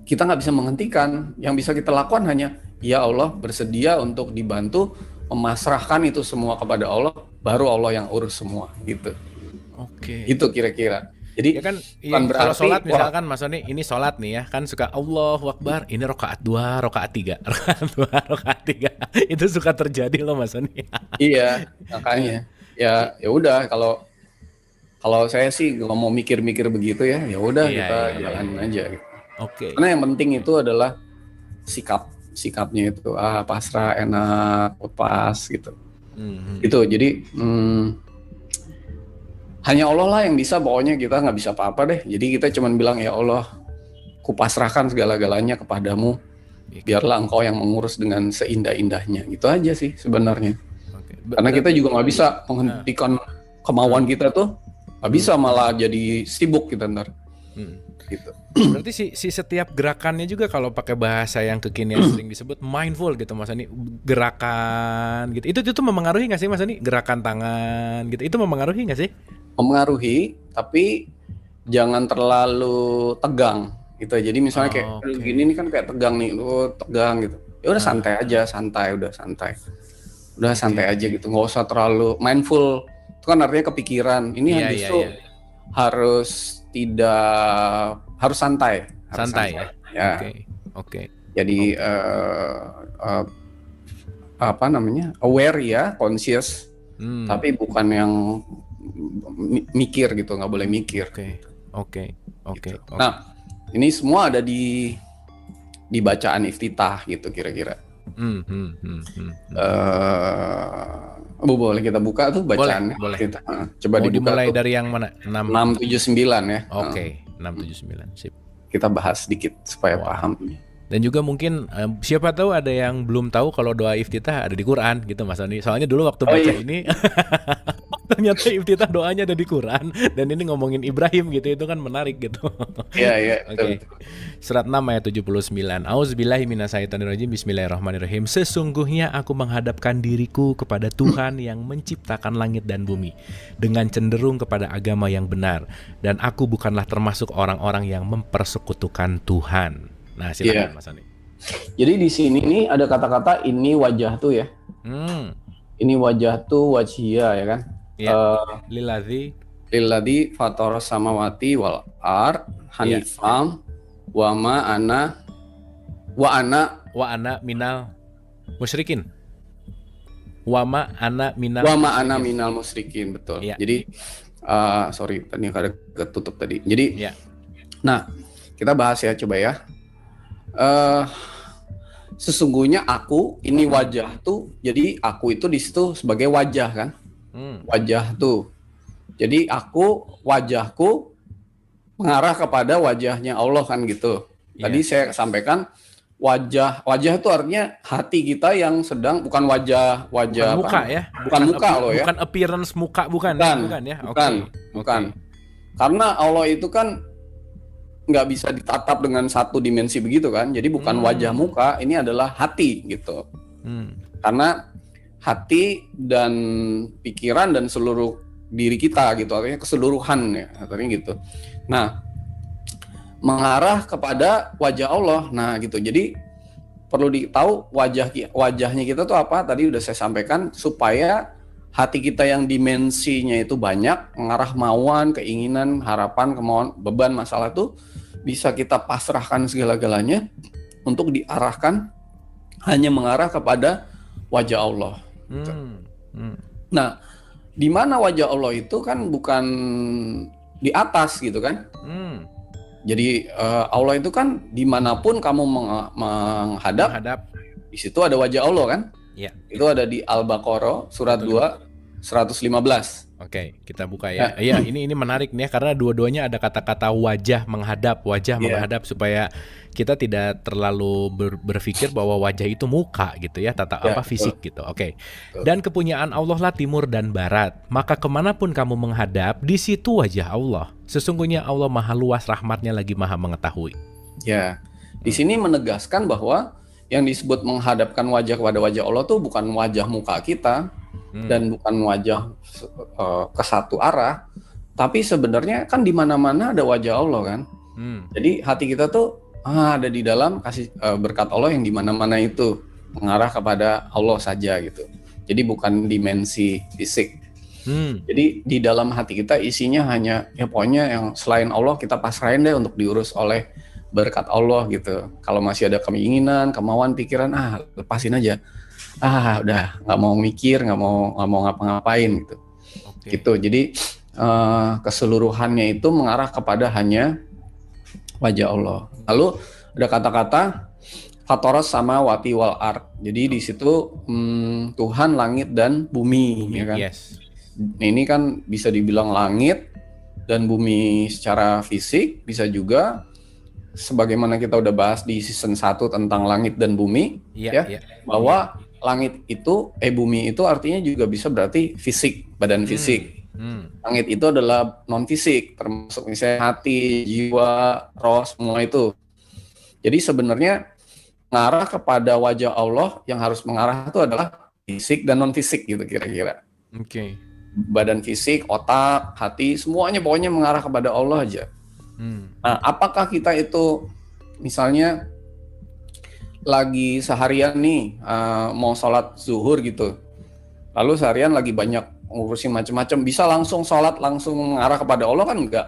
kita nggak bisa menghentikan. Yang bisa kita lakukan hanya, ya Allah bersedia untuk dibantu memasrahkan itu semua kepada Allah, baru Allah yang urus semua gitu. Itu kira-kira. Jadi ya kan kalau sholat misalkan Mas Sony ini sholat nih ya kan suka Allahu Akbar, ini rakaat 2, rakaat 3, rakaat 2, rakaat 3 itu suka terjadi loh Mas Sony. Iya makanya ya udah kalau saya sih nggak mau mikir-mikir begitu ya udah kita jalanin aja gitu. Karena yang penting itu adalah sikapnya itu pasrah, enak, lepas gitu. Itu jadi hanya Allah lah yang bisa, pokoknya kita nggak bisa apa-apa deh. Jadi kita cuma bilang, ya Allah, kupasrahkan segala-galanya kepadamu, biarlah Engkau yang mengurus dengan seindah-indahnya. Gitu aja sih sebenarnya. Karena kita juga nggak bisa menghentikan kemauan kita tuh, nggak bisa malah jadi sibuk kita ntar. Gitu. Berarti si setiap gerakannya juga kalau pakai bahasa yang kekinian sering disebut mindful gitu Mas Ani, gerakan gitu. Itu memengaruhi nggak sih Mas Ani? Gerakan tangan gitu, itu memengaruhi nggak sih? Memengaruhi, tapi jangan terlalu tegang gitu. Jadi misalnya kayak gini nih kan kayak tegang nih, lu tegang gitu. Ya udah santai aja, udah santai aja gitu. Nggak usah terlalu mindful. Itu kan artinya kepikiran. Ini justru harus santai. Ya. Oke. Jadi apa namanya? Aware ya, conscious. Tapi bukan yang mikir gitu, nggak boleh mikir. Oke. Nah, ini semua ada di bacaan iftitah gitu kira-kira. Boleh kita buka tuh bacaannya. Boleh. Coba dibuka dimulai tuh. dari yang mana? 679 ya. Oke, 679. Sip. Kita bahas sedikit supaya paham. Dan juga mungkin siapa tahu ada yang belum tahu kalau doa iftitah ada di Quran gitu Mas Ani. Soalnya dulu waktu baca ini ternyata iftitah doanya ada di Quran dan ini ngomongin Ibrahim gitu, itu kan menarik gitu. Iya. Oke. Surat 6 ayat 79. Auzubillahi minasyaitonirrajim. Bismillahirrahmanirrahim. Sesungguhnya aku menghadapkan diriku kepada Tuhan yang menciptakan langit dan bumi dengan cenderung kepada agama yang benar, dan aku bukanlah termasuk orang-orang yang mempersekutukan Tuhan. Nah, silakan Mas Ani. Jadi di sini nih ada kata-kata ini wajah tuh ya. Ini wajah tuh wajhia ya kan. Lilladzi fataras samawati wal ard hanifam wa ana minal musyrikin. Minal musyrikin, betul. Jadi sorry tadi ada ketutup tadi. Jadi nah, kita bahas ya coba ya. Sesungguhnya aku ini wajah tuh, jadi aku itu di situ sebagai wajah kan, wajah tuh. Jadi wajahku mengarah kepada wajahnya Allah kan gitu. Tadi saya sampaikan wajah itu artinya hati kita yang sedang, bukan wajah muka apa? Ya, bukan muka loh ya, bukan appearance muka, bukan ya. Bukan. Karena Allah itu kan nggak bisa ditatap dengan satu dimensi begitu kan, jadi bukan wajah muka, ini adalah hati gitu. Karena hati dan pikiran dan seluruh diri kita gitu, artinya keseluruhan ya, artinya gitu. Nah, mengarah kepada wajah Allah. Nah gitu, jadi perlu ditahu wajahnya kita tuh apa, tadi udah saya sampaikan, supaya hati kita yang dimensinya itu banyak, mengarah mauan, keinginan, harapan, kemauan, beban, masalah tuh bisa kita pasrahkan segala-galanya untuk diarahkan hanya mengarah kepada wajah Allah. Nah, di mana wajah Allah itu kan bukan di atas gitu kan? Jadi Allah itu kan dimanapun kamu menghadap, di situ ada wajah Allah kan? Ya. Itu ada di Al-Baqarah surat 2 115. Oke, kita buka ya. Iya, ini menarik nih ya, karena dua-duanya ada kata-kata wajah menghadap menghadap, supaya kita tidak terlalu berpikir bahwa wajah itu muka gitu ya, fisik gitu. Oke. Dan kepunyaan Allah lah timur dan barat. Maka kemanapun kamu menghadap, di situ wajah Allah. Sesungguhnya Allah maha luas rahmatnya lagi maha mengetahui. Ya, di sini menegaskan bahwa yang disebut menghadapkan wajah kepada wajah Allah tuh bukan wajah muka kita dan bukan wajah ke satu arah, tapi sebenarnya kan di mana-mana ada wajah Allah kan. Jadi hati kita tuh ada di dalam kasih berkat Allah yang di mana-mana itu mengarah kepada Allah saja gitu. Jadi bukan dimensi fisik. Jadi di dalam hati kita isinya hanya ya pokoknya yang selain Allah kita pasrahin deh untuk diurus oleh berkat Allah gitu. Kalau masih ada keinginan, kemauan, pikiran, lepasin aja. Udah nggak mau mikir, nggak mau ngapa-ngapain gitu. Gitu. Jadi keseluruhannya itu mengarah kepada hanya wajah Allah. Lalu ada kata-kata Fatoros sama wati wal ard. Jadi di situ Tuhan langit dan bumi, ya kan? Yes. Ini kan bisa dibilang langit dan bumi secara fisik, bisa juga sebagaimana kita udah bahas di season 1 tentang langit dan bumi, bahwa langit itu, bumi itu artinya juga bisa berarti fisik, badan fisik. Langit itu adalah non fisik, termasuk misalnya hati, jiwa, roh, semua itu. Jadi sebenarnya mengarah kepada wajah Allah yang harus mengarah itu adalah fisik dan non fisik gitu kira-kira. Badan fisik, otak, hati, semuanya pokoknya mengarah kepada Allah aja. Nah, apakah kita itu misalnya lagi seharian nih mau sholat zuhur gitu, lalu seharian lagi banyak ngurusin macam-macam, bisa langsung sholat langsung mengarah kepada Allah kan enggak?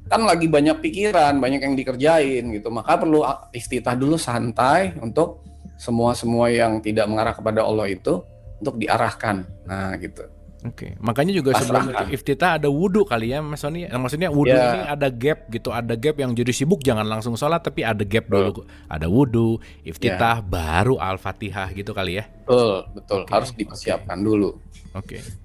Kan lagi banyak pikiran, banyak yang dikerjain gitu, maka perlu iftitah dulu santai untuk semua yang tidak mengarah kepada Allah itu untuk diarahkan. Nah gitu. Makanya juga sebelum iftitah ada wudhu kali ya Mas Sony. Maksudnya wudhu ini ada gap gitu, ada gap yang jadi sibuk jangan langsung sholat tapi ada gap dulu. Ada wudhu, iftitah, baru al-fatihah gitu kali ya. Betul. Harus dipersiapkan dulu.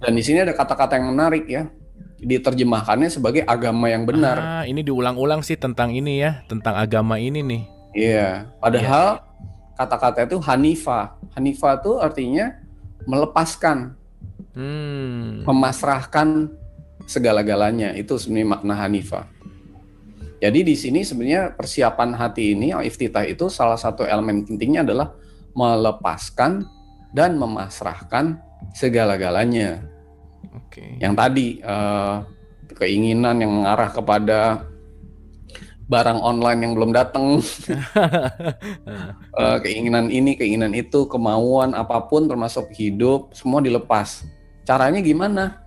Dan di sini ada kata-kata yang menarik ya. Diterjemahkannya sebagai agama yang benar. Ini diulang-ulang sih tentang ini ya, tentang agama ini nih. Padahal kata-kata itu hanifah. Hanifah itu artinya melepaskan. Memasrahkan segala-galanya, itu sebenarnya makna hanifah. Jadi di sini sebenarnya persiapan hati ini, iftitah itu salah satu elemen pentingnya adalah melepaskan dan memasrahkan segala-galanya. Yang tadi keinginan yang mengarah kepada barang online yang belum datang, keinginan ini, keinginan itu, kemauan apapun termasuk hidup, semua dilepas. Caranya gimana?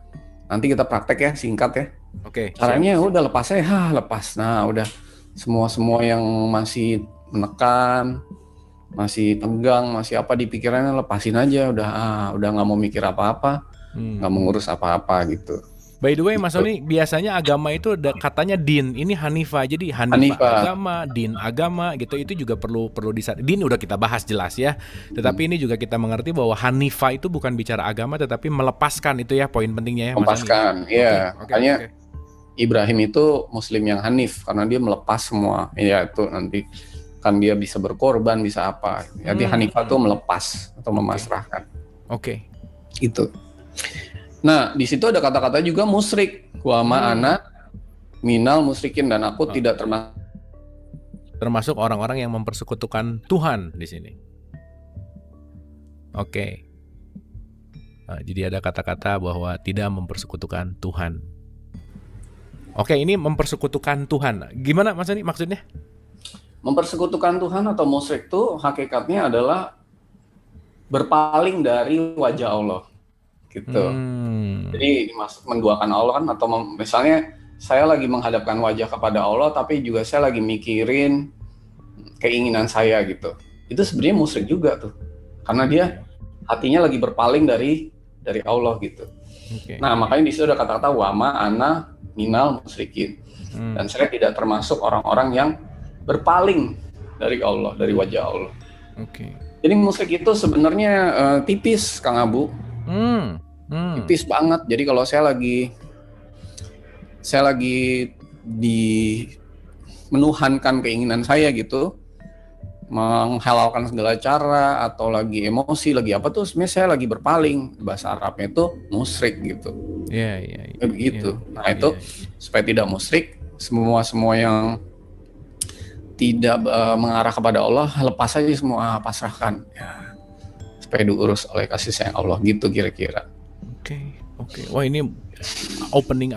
Nanti kita praktek ya, singkat ya. Caranya udah lepas aja, lepas. Nah udah semua yang masih menekan, masih tegang, masih apa di pikirannya lepasin aja. Udah nggak mau mikir apa-apa, nggak mau ngurus apa-apa gitu. By the way, Mas Sony, biasanya agama itu ada katanya din, ini hanifah. Jadi hanifah agama, din agama gitu. Itu juga perlu din udah kita bahas jelas ya. Tetapi ini juga kita mengerti bahwa hanifah itu bukan bicara agama tetapi melepaskan, itu ya poin pentingnya ya Mas Sony. Melepaskan, iya. Makanya Ibrahim itu muslim yang hanif karena dia melepas semua. Ya itu nanti kan dia bisa berkorban, bisa apa. Jadi hanifah itu melepas atau memasrahkan. Itu. Nah, di situ ada kata-kata juga musyrik. Wa ma'ana minal musyrikin, dan aku tidak termasuk orang-orang yang mempersekutukan Tuhan di sini. Jadi ada kata-kata bahwa tidak mempersekutukan Tuhan. Ini mempersekutukan Tuhan. Gimana Mas ini maksudnya? Mempersekutukan Tuhan atau musyrik itu hakikatnya adalah berpaling dari wajah Allah. Gitu. Jadi menduakan Allah kan, atau misalnya saya lagi menghadapkan wajah kepada Allah tapi juga saya lagi mikirin keinginan saya gitu. Itu sebenarnya musyrik juga tuh. Karena dia hatinya lagi berpaling dari Allah gitu. Nah, makanya di situ ada kata-kata wa ma ana minal musyrikin. Dan saya tidak termasuk orang-orang yang berpaling dari Allah, dari wajah Allah. Jadi musyrik itu sebenarnya tipis Kang Abu. Tipis banget. Jadi kalau saya lagi menuhankan keinginan saya gitu, menghalalkan segala cara, atau lagi emosi, lagi apa tuh sebenarnya saya lagi berpaling. Bahasa Arabnya itu musyrik gitu. Begitu. Nah itu supaya tidak musyrik, semua yang tidak mengarah kepada Allah, lepas aja semua, pasrahkan ya, supaya diurus oleh kasih sayang Allah gitu kira-kira. Oke. Wah, ini opening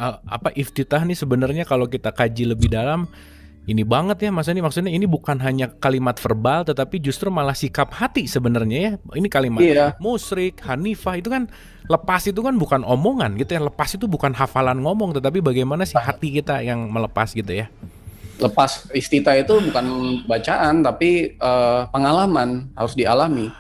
iftitah nih sebenarnya kalau kita kaji lebih dalam ini banget ya Mas Ani, maksudnya ini bukan hanya kalimat verbal tetapi justru malah sikap hati sebenarnya ya. Ini kalimat musyrik, hanifah itu kan lepas itu kan bukan omongan gitu ya. Lepas itu bukan hafalan ngomong tetapi bagaimana sih hati kita yang melepas gitu ya. Lepas istitah itu bukan bacaan tapi pengalaman, harus dialami.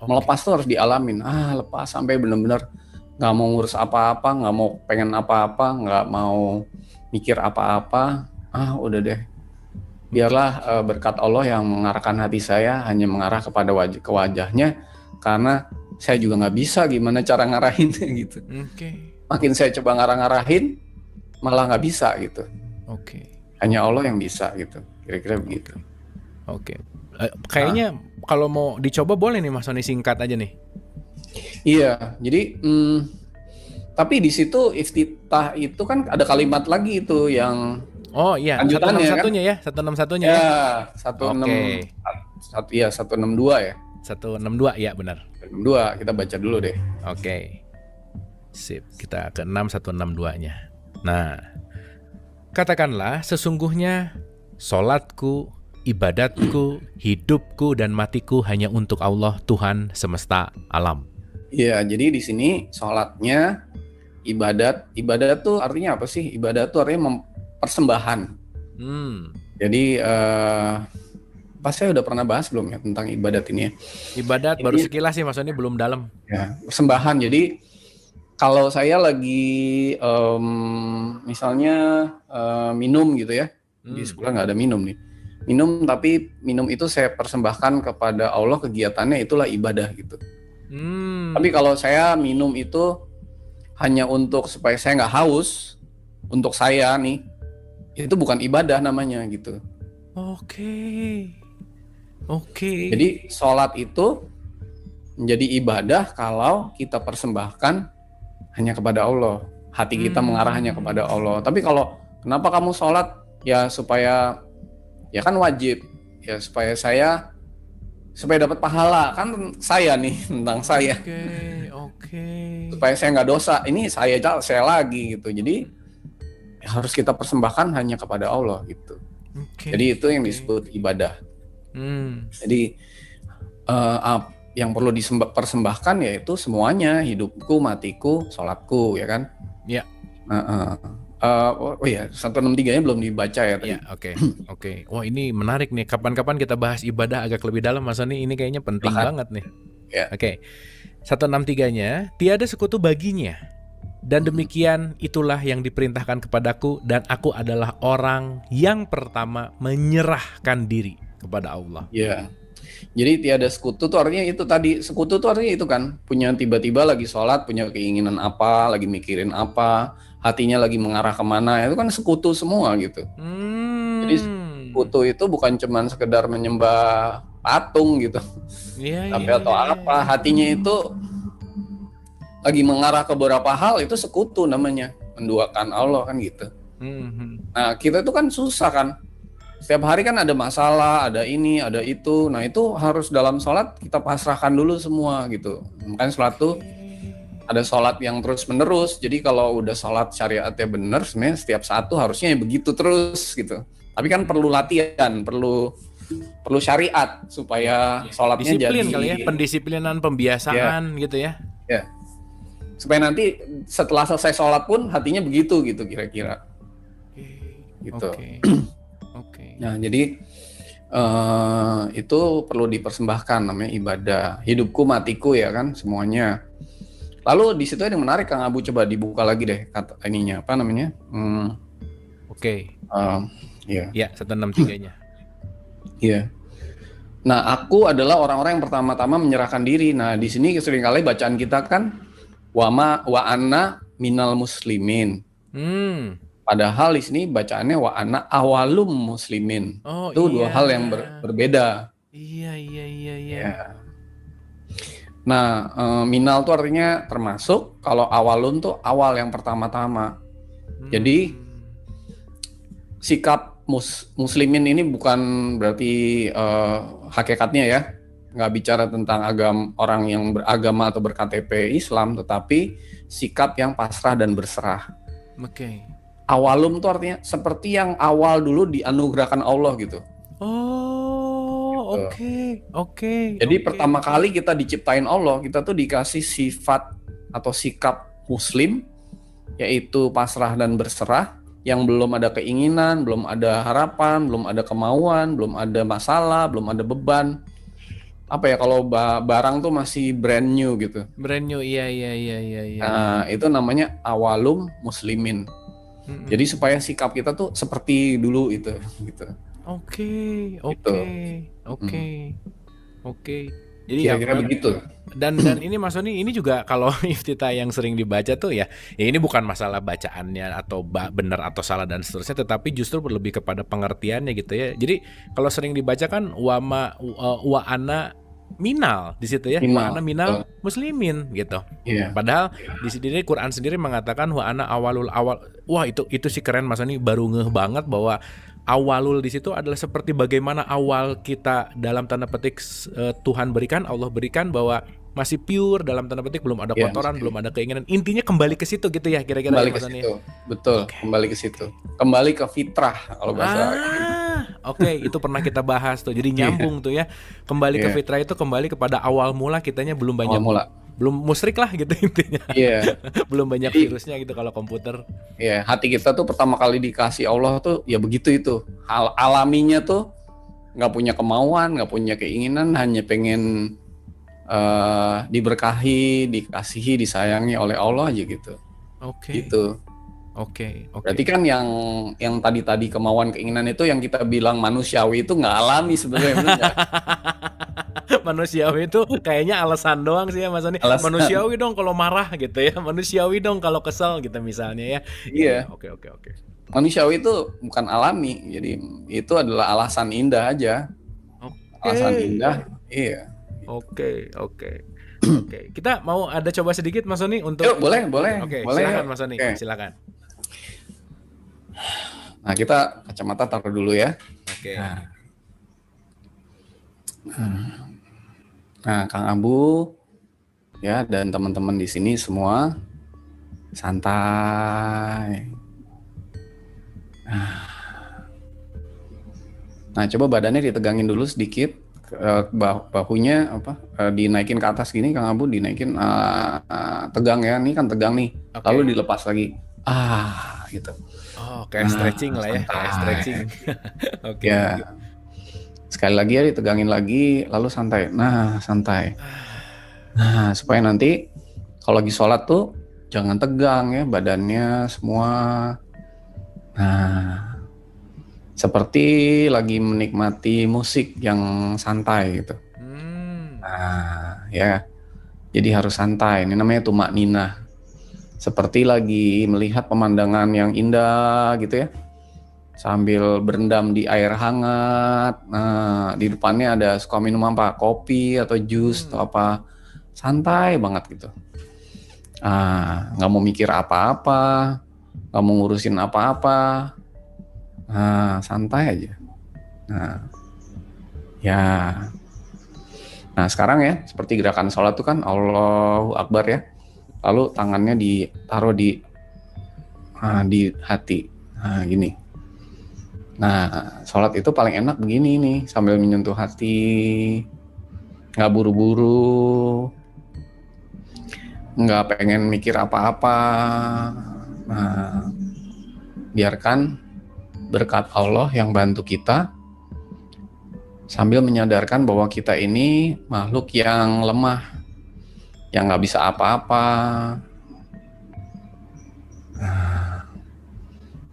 Melepas tuh harus dialamin. Lepas sampai benar-benar nggak mau ngurus apa-apa, nggak mau pengen apa-apa, nggak mau mikir apa-apa. Udah deh. Biarlah berkat Allah yang mengarahkan hati saya hanya mengarah kepada ke wajahnya, karena saya juga nggak bisa gimana cara ngarahin gitu. Makin saya coba ngarahin malah nggak bisa gitu. Hanya Allah yang bisa gitu, kira-kira begitu. Kayaknya kalau mau dicoba boleh nih Mas Sony, singkat aja nih. Iya, jadi tapi di situ iftitah itu kan ada kalimat lagi itu yang lanjutannya 161-nya kan? 161-nya ya. 162 ya. 162 ya benar. 162 kita baca dulu deh. Sip, kita ke 162-nya. Nah, katakanlah sesungguhnya salatku, ibadatku, hidupku dan matiku hanya untuk Allah Tuhan semesta alam. Iya, jadi di sini salatnya ibadat tuh artinya apa sih? Ibadat tuh artinya persembahan. Jadi pas saya udah pernah bahas belum ya tentang ibadat ini ya? Ibadat baru sekilas sih maksudnya belum dalam. Ya, persembahan. Jadi kalau saya lagi misalnya minum gitu ya, di sekolah nggak ada minum nih. Minum tapi minum itu saya persembahkan kepada Allah, kegiatannya itulah ibadah gitu. Tapi kalau saya minum itu hanya untuk supaya saya nggak haus, untuk saya nih, itu bukan ibadah namanya gitu. Jadi sholat itu menjadi ibadah kalau kita persembahkan hanya kepada Allah, hati kita mengarah hanya kepada Allah. Tapi kalau kenapa kamu sholat? Ya supaya, ya kan wajib, ya supaya dapat pahala, kan saya nih, tentang saya. Supaya saya nggak dosa, ini saya lagi gitu. Jadi harus kita persembahkan hanya kepada Allah gitu. Jadi itu yang disebut ibadah. Jadi yang perlu dipersembahkan yaitu semuanya, hidupku, matiku, sholatku, ya kan? Iya. 163-nya belum dibaca ya tadi. Oke. Wah, ini menarik nih. Kapan-kapan kita bahas ibadah agak lebih dalam Mas Sony. Ini kayaknya penting banget nih. Ya. 163-nya, tiada sekutu baginya. Dan demikian itulah yang diperintahkan kepadaku, dan aku adalah orang yang pertama menyerahkan diri kepada Allah. Iya. Jadi tiada sekutu tuh artinya itu tadi. Sekutu tuh artinya itu kan, punya tiba-tiba lagi sholat, punya keinginan apa, lagi mikirin apa, hatinya lagi mengarah kemana, itu kan sekutu semua gitu. Jadi sekutu itu bukan cuman sekedar menyembah patung gitu, atau apa, hatinya itu lagi mengarah ke beberapa hal, itu sekutu namanya, menduakan Allah kan gitu. Nah kita itu kan susah kan, setiap hari kan ada masalah, ada ini, ada itu. Nah itu harus dalam sholat kita pasrahkan dulu semua gitu. Makanya sholat tuh ada sholat yang terus menerus. Jadi kalau udah sholat syariatnya bener, sebenarnya setiap saat tuh harusnya begitu terus gitu. Tapi kan perlu latihan, perlu syariat supaya sholatnya disiplin jadi kali ya, pendisiplinan, pembiasaan gitu ya. Ya. Supaya nanti setelah selesai sholat pun hatinya begitu gitu kira-kira. Gitu. Nah jadi itu perlu dipersembahkan, namanya ibadah. Hidupku, matiku ya kan, semuanya. Lalu di situ ada yang menarik, Kang Abu, coba dibuka lagi deh kata ininya, apa namanya? Ya 163-nya. Iya. Nah, aku adalah orang-orang yang pertama-tama menyerahkan diri. Nah, di sini seringkali bacaan kita kan wa anna minal muslimin. Padahal di sini bacaannya wa anna awalum muslimin. Itu dua hal yang berbeda. Iya. Ya. Nah, minal tuh artinya termasuk, kalau awalun tuh awal yang pertama-tama. Jadi sikap muslimin ini bukan berarti hakikatnya ya, nggak bicara tentang orang yang beragama atau berKTP Islam, tetapi sikap yang pasrah dan berserah. Oke. Awalum tuh artinya seperti yang awal dulu dianugerahkan Allah gitu. Oh, oke. Jadi pertama kali kita diciptain Allah, kita tuh dikasih sifat atau sikap muslim, yaitu pasrah dan berserah, yang belum ada keinginan, belum ada harapan, belum ada kemauan, belum ada masalah, belum ada beban. Apa ya, kalau barang tuh masih brand new gitu. Brand new, iya. Nah, itu namanya awalum muslimin. Jadi supaya sikap kita tuh seperti dulu itu gitu. Oke. Jadi kira-kira begitu. Dan ini Mas Sony, ini juga kalau iftitah yang sering dibaca tuh ya ini bukan masalah bacaannya atau benar atau salah dan seterusnya, tetapi justru lebih kepada pengertiannya gitu ya. Jadi kalau sering dibaca kan wa ana minal di situ ya, wa ana minal muslimin gitu. Yeah. Padahal di sini Quran sendiri mengatakan wa ana awal. Wah, itu sih keren Mas Sony, baru ngeh banget bahwa awalul di situ adalah seperti bagaimana awal kita dalam tanda petik Tuhan berikan, Allah berikan, bahwa masih pure dalam tanda petik, belum ada kotoran, belum ada keinginan. Intinya kembali ke situ gitu ya kira-kira. Kembali ke situ. Betul, kembali ke situ. Kembali ke fitrah kalau bahasa. Oke, itu pernah kita bahas tuh. Jadi nyambung tuh ya. Kembali ke fitrah itu kembali kepada awal mula, kitanya belum banyak belum musyrik lah gitu intinya. Iya. Belum banyak virusnya gitu kalau komputer. Iya, hati kita tuh pertama kali dikasih Allah tuh ya begitu itu. Alaminya tuh nggak punya kemauan, nggak punya keinginan, hanya pengen diberkahi, dikasihi, disayangi oleh Allah aja gitu. Oke. Gitu. Oke. Berarti kan yang tadi kemauan keinginan itu yang kita bilang manusiawi itu nggak alami sebenarnya. Manusiawi itu kayaknya alasan doang sih ya Mas Sony. Manusiawi dong kalau marah gitu ya. Manusiawi dong kalau kesel gitu misalnya ya. Iya. Oke. Manusiawi itu bukan alami. Jadi itu adalah alasan indah aja. Alasan indah. Iya. Oke. Kita mau ada coba sedikit Mas Sony untuk. Yuk, boleh. Oke, boleh. Silakan Mas Sony. Silakan. Nah, kita kacamata taruh dulu ya. Oke. Nah, Kang Abu ya dan teman-teman di sini semua santai. Nah, coba badannya ditegangin dulu sedikit, bahunya dinaikin ke atas gini, Kang Abu dinaikin, tegang ya, ini kan tegang nih, lalu dilepas lagi, gitu. Oh, kayak stretching lah ya, kayak stretching. Oke. Ya. Sekali lagi ya, ditegangin lagi, lalu santai. Nah, santai. Nah, supaya nanti kalau lagi sholat tuh jangan tegang ya badannya semua. Nah, seperti lagi menikmati musik yang santai gitu. Nah, ya. Jadi harus santai. Ini namanya tumakninah. Seperti lagi melihat pemandangan yang indah gitu ya. Sambil berendam di air hangat. Nah, di depannya ada suka minum apa? Kopi atau jus atau apa. Santai banget gitu. Nggak mau mikir apa-apa. Nggak mau ngurusin apa-apa. Nah, santai aja. Nah, ya. Nah, sekarang ya, seperti gerakan sholat itu kan Allahu Akbar ya. Lalu tangannya ditaruh di hati. Nah, gini. Nah, sholat itu paling enak begini nih, sambil menyentuh hati, nggak buru-buru, nggak pengen mikir apa-apa. Nah, biarkan berkat Allah yang bantu kita, sambil menyadarkan bahwa kita ini makhluk yang lemah, yang nggak bisa apa-apa,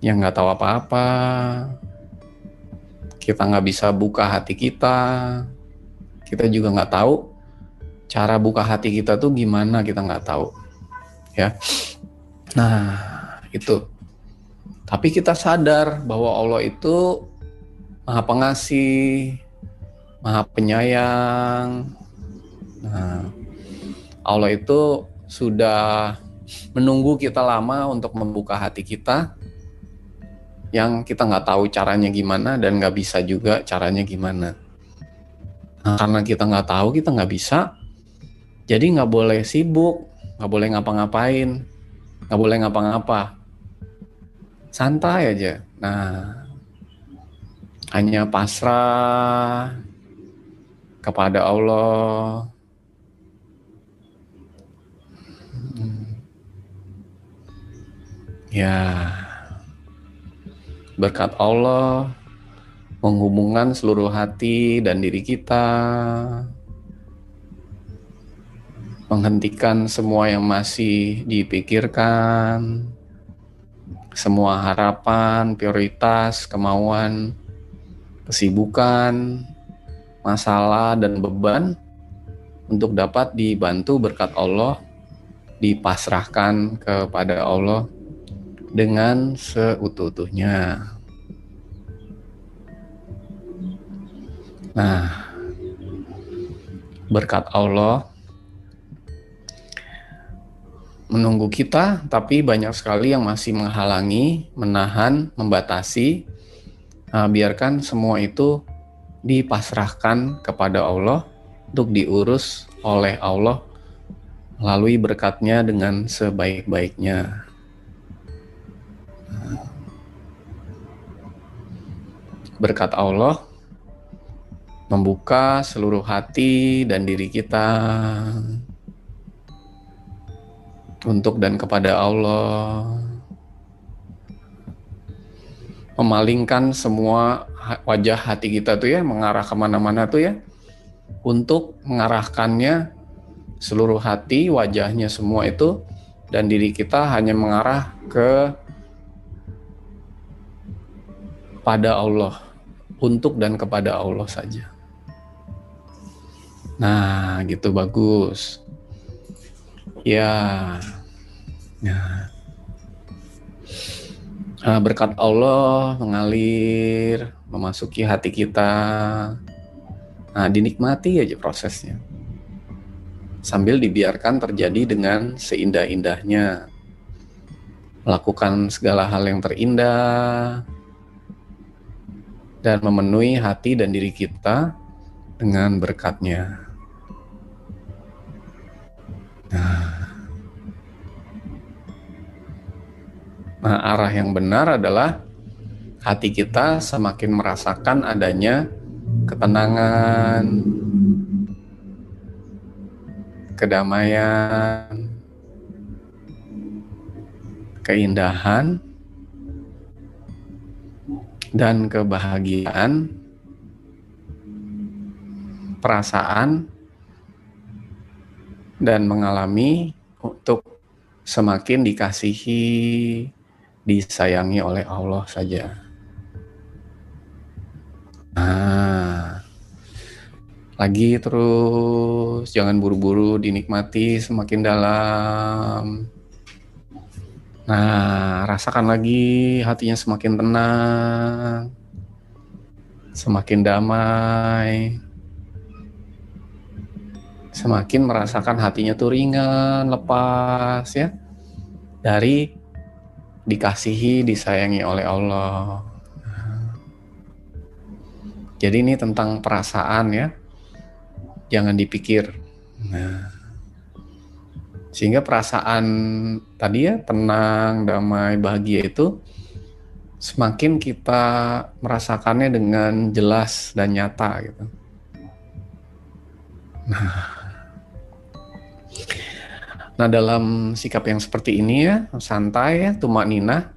yang nggak tahu apa-apa. Kita nggak bisa buka hati kita juga nggak tahu cara buka hati kita tuh gimana, kita nggak tahu ya. Nah, itu. Tapi kita sadar bahwa Allah itu Maha Pengasih, Maha Penyayang. Nah, Allah itu sudah menunggu kita lama untuk membuka hati kita, yang kita nggak tahu caranya gimana dan nggak bisa juga caranya gimana. Nah, karena kita nggak tahu, kita nggak bisa, jadi nggak boleh sibuk, nggak boleh ngapa-ngapain, nggak boleh ngapa-ngapa, santai aja. Nah, hanya pasrah kepada Allah. Ya, berkat Allah menghubungkan seluruh hati dan diri kita, menghentikan semua yang masih dipikirkan, semua harapan, prioritas, kemauan, kesibukan, masalah, dan beban untuk dapat dibantu berkat Allah, dipasrahkan kepada Allah dengan seutuh-utuhnya. Nah, berkat Allah menunggu kita, tapi banyak sekali yang masih menghalangi, menahan, membatasi. Nah, biarkan semua itu dipasrahkan kepada Allah untuk diurus oleh Allah melalui berkatnya dengan sebaik-baiknya. Berkat Allah membuka seluruh hati dan diri kita untuk dan kepada Allah, memalingkan semua wajah hati kita tuh ya, mengarah kemana-mana tuh ya, untuk mengarahkannya seluruh hati, wajahnya semua itu, dan diri kita hanya mengarah pada Allah, untuk dan kepada Allah saja. Nah, gitu bagus. Ya. Nah, berkat Allah mengalir, memasuki hati kita. Nah, dinikmati aja prosesnya. Sambil dibiarkan terjadi dengan seindah-indahnya. Melakukan segala hal yang terindah dan memenuhi hati dan diri kita dengan berkatnya. Nah, arah yang benar adalah hati kita semakin merasakan adanya ketenangan, kedamaian, keindahan, dan kebahagiaan, perasaan, dan mengalami untuk semakin dikasihi, disayangi oleh Allah saja. Nah, lagi terus, jangan buru-buru, dinikmati semakin dalam. Nah, rasakan lagi hatinya semakin tenang, semakin damai, semakin merasakan hatinya tuh ringan, lepas ya, dari dikasihi, disayangi oleh Allah. Jadi ini tentang perasaan ya, jangan dipikir. Nah, sehingga perasaan tadi ya, tenang, damai, bahagia itu semakin kita merasakannya dengan jelas dan nyata gitu. Nah, dalam sikap yang seperti ini ya, santai ya, tumakninah,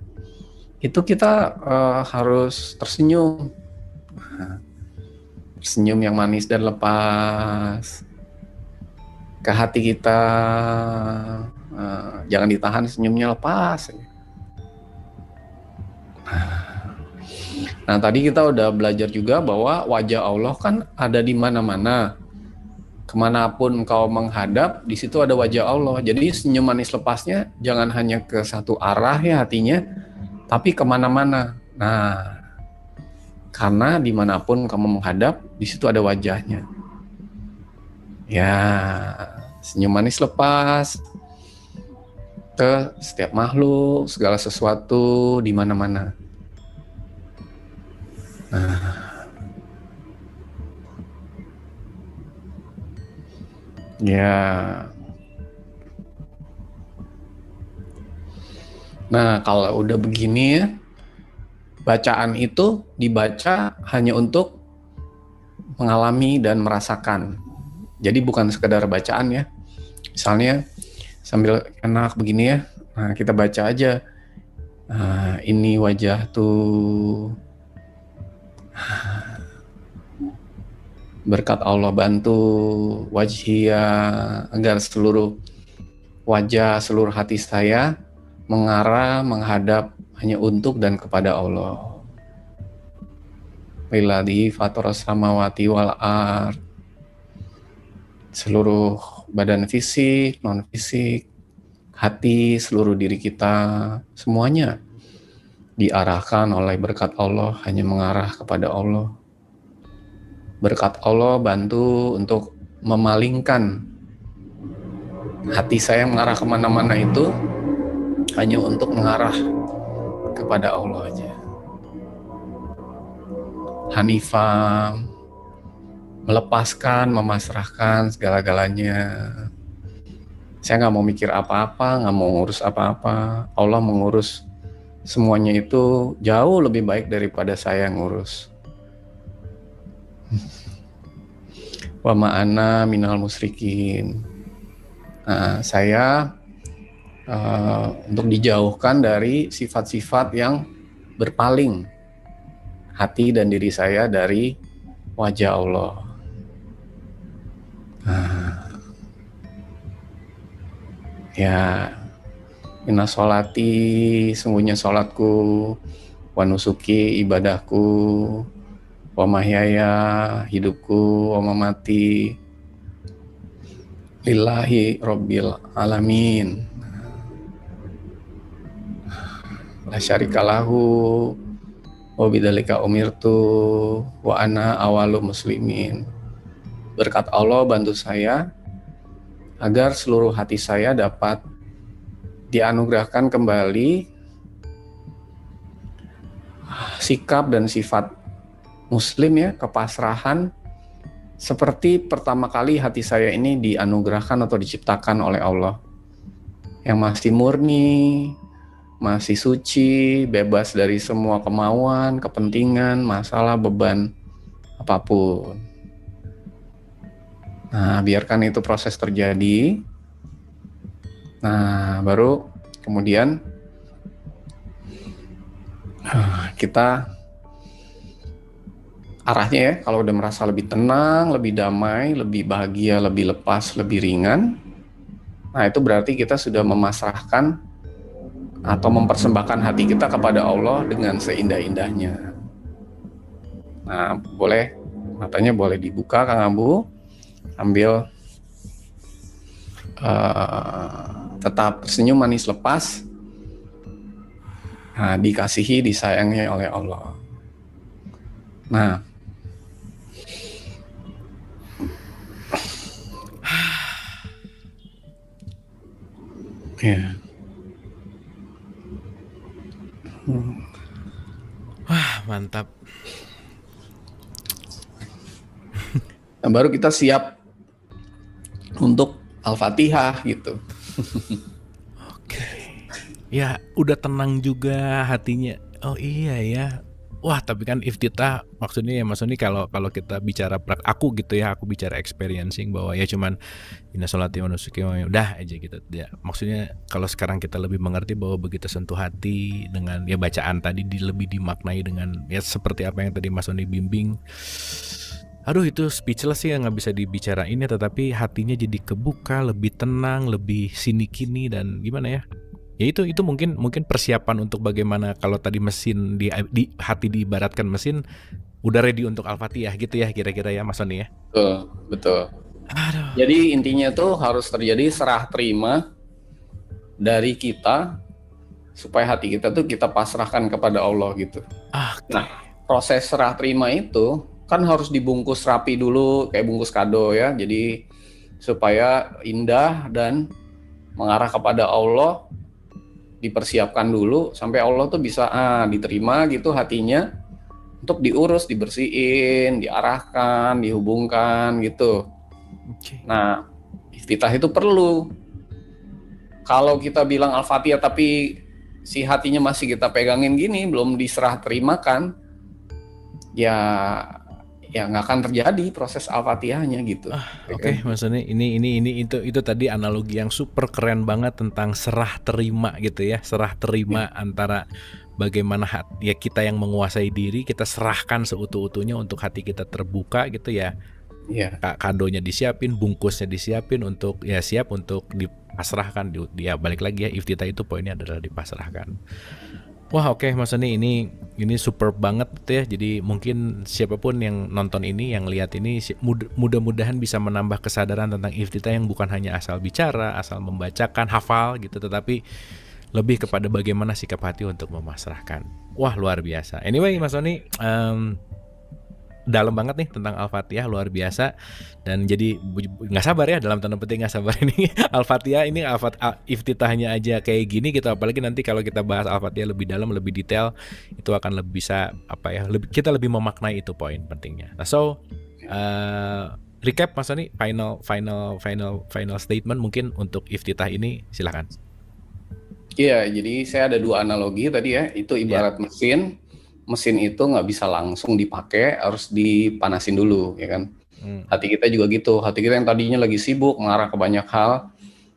itu kita harus tersenyum. Senyum yang manis dan lepas ke hati kita. Jangan ditahan, senyumnya lepas. Nah, tadi kita udah belajar juga bahwa wajah Allah kan ada di mana-mana. Kemanapun engkau menghadap, di situ ada wajah Allah. Jadi senyum manis lepasnya jangan hanya ke satu arah ya hatinya, tapi kemana-mana. Nah, karena dimanapun kamu menghadap, di situ ada wajahnya. Ya, senyum manis lepas ke setiap makhluk, segala sesuatu di mana-mana. Ya. Nah, kalau udah begini ya, bacaan itu dibaca hanya untuk mengalami dan merasakan. Jadi bukan sekedar bacaan ya. Misalnya sambil enak begini ya, nah kita baca aja. Nah, ini wajah tuh, berkat Allah bantu wajhia, agar seluruh wajah, seluruh hati saya mengarah, menghadap hanya untuk dan kepada Allah. Lillahi fatoras samawati wal ard. Seluruh badan fisik, non fisik, hati, seluruh diri kita, semuanya diarahkan oleh berkat Allah hanya mengarah kepada Allah. Berkat Allah bantu untuk memalingkan hati saya mengarah kemana-mana itu hanya untuk mengarah kepada Allah aja. Hanifah, melepaskan, memasrahkan segala-galanya. Saya nggak mau mikir apa-apa, nggak mau ngurus apa-apa. Allah mengurus semuanya itu jauh lebih baik daripada saya ngurus. Wa ma'ana minal musyrikin. Nah, saya untuk dijauhkan dari sifat-sifat yang berpaling hati dan diri saya dari wajah Allah. Ya, inna sholati, sungguhnya sholatku, wa nusuki, ibadahku, wa mahyaya, hidupku, wa mamati, lillahi rabbil alamin, la syarikalahu, wa bidzalika umirtu, wa ana awalu muslimin. Berkat Allah bantu saya agar seluruh hati saya dapat dianugerahkan kembali sikap dan sifat muslim ya, kepasrahan, seperti pertama kali hati saya ini dianugerahkan atau diciptakan oleh Allah, yang masih murni, masih suci, bebas dari semua kemauan, kepentingan, masalah, beban apapun. Nah, biarkan itu proses terjadi. Nah, baru kemudian kita arahnya ya, kalau udah merasa lebih tenang, lebih damai, lebih bahagia, lebih lepas, lebih ringan. Nah, itu berarti kita sudah memasrahkan atau mempersembahkan hati kita kepada Allah dengan seindah-indahnya. Nah, boleh, matanya boleh dibuka Kang Abu, ambil tetap tersenyum manis lepas. Nah, dikasihi, disayangi oleh Allah. Nah, ya. Wah, mantap. Nah, baru kita siap untuk Al-Fatihah gitu. Oke. Ya, udah tenang juga hatinya. Oh iya ya. Wah, tapi kan iftitah maksudnya ya Mas Sony, kalau kita bicara aku gitu ya, aku bicara experiencing bahwa ya cuman inna sholati wa nusuki udah aja gitu. Ya, maksudnya kalau sekarang kita lebih mengerti bahwa begitu sentuh hati dengan ya bacaan tadi lebih dimaknai dengan ya seperti apa yang tadi Mas Sony bimbing. Aduh, itu speechless sih, nggak bisa dibicarain ya, tetapi hatinya jadi kebuka, lebih tenang, lebih sini-kini, dan gimana ya? Ya itu mungkin persiapan untuk bagaimana kalau tadi mesin di hati diibaratkan mesin udah ready untuk Al-Fatihah gitu ya kira-kira ya Mas Sony ya. Betul. Aduh. Jadi intinya tuh harus terjadi serah terima dari kita supaya hati kita tuh kita pasrahkan kepada Allah gitu. Nah, proses serah terima itu kan harus dibungkus rapi dulu kayak bungkus kado ya. Jadi supaya indah dan mengarah kepada Allah, dipersiapkan dulu sampai Allah tuh bisa diterima gitu hatinya. untuk diurus, dibersihin, diarahkan, dihubungkan gitu. Nah, iftitah itu perlu. Kalau kita bilang Al-Fatihah tapi si hatinya masih kita pegangin gini, belum diserah terimakan, ya nggak akan terjadi proses Al-Fatihahnya gitu. Oke, maksudnya ini itu tadi analogi yang super keren banget tentang serah terima gitu ya, serah terima antara bagaimana ya kita yang menguasai diri, kita serahkan seutuh-utuhnya untuk hati kita terbuka gitu ya. Kadonya disiapin, bungkusnya disiapin untuk ya siap untuk dipasrahkan. Dia balik lagi ya, iftitah itu poinnya adalah dipasrahkan. Wah, oke, Mas Sony, ini super banget ya. Jadi mungkin siapapun yang nonton ini, yang lihat ini, mudah-mudahan bisa menambah kesadaran tentang iftitah yang bukan hanya asal bicara, asal membacakan, hafal gitu, tetapi lebih kepada bagaimana sikap hati untuk memasrahkan. Wah, luar biasa. Anyway, Mas Sony, dalam banget nih tentang Al-Fatihah, luar biasa. Dan jadi nggak sabar ya, dalam tanda petik nggak sabar ini Al-Fatihah ini iftitahnya aja kayak gini gitu, apalagi nanti kalau kita bahas Al-Fatihah lebih dalam, lebih detail, itu akan lebih bisa kita lebih memaknai itu poin pentingnya. Nah, recap Mas Sony, final statement mungkin untuk iftitah ini, silakan. Iya, jadi saya ada 2 analogi tadi ya, itu ibarat mesin itu nggak bisa langsung dipakai, harus dipanasin dulu, ya kan. Hati kita juga gitu, hati kita yang tadinya lagi sibuk mengarah ke banyak hal,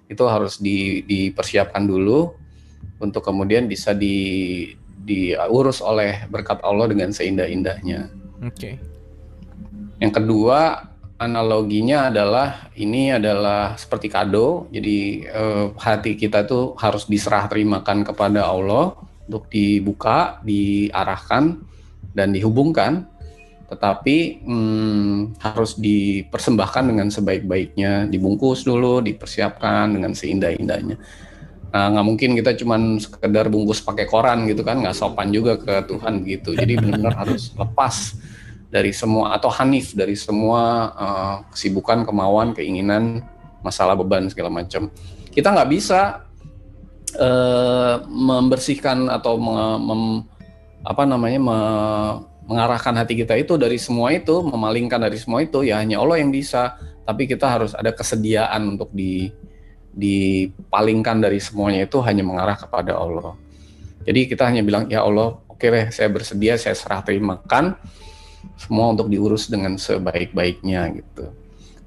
itu harus dipersiapkan dulu untuk kemudian bisa diurus oleh berkat Allah dengan seindah-indahnya. Yang kedua, analoginya adalah ini adalah seperti kado, jadi hati kita tuh harus diserah terimakan kepada Allah untuk dibuka, diarahkan, dan dihubungkan, tetapi harus dipersembahkan dengan sebaik-baiknya, dibungkus dulu, dipersiapkan dengan seindah-indahnya. Nah, nggak mungkin kita cuman sekedar bungkus pakai koran gitu kan, nggak sopan juga ke Tuhan gitu. Jadi benar-benar harus lepas dari semua, atau hanif dari semua kesibukan, kemauan, keinginan, masalah, beban segala macam. Kita nggak bisa membersihkan atau mengarahkan hati kita itu dari semua itu, memalingkan dari semua itu, ya hanya Allah yang bisa. Tapi kita harus ada kesediaan untuk dipalingkan dari semuanya, itu hanya mengarah kepada Allah. Jadi kita hanya bilang, ya Allah, oke deh, saya bersedia, saya serah terimakan semua untuk diurus dengan sebaik-baiknya gitu.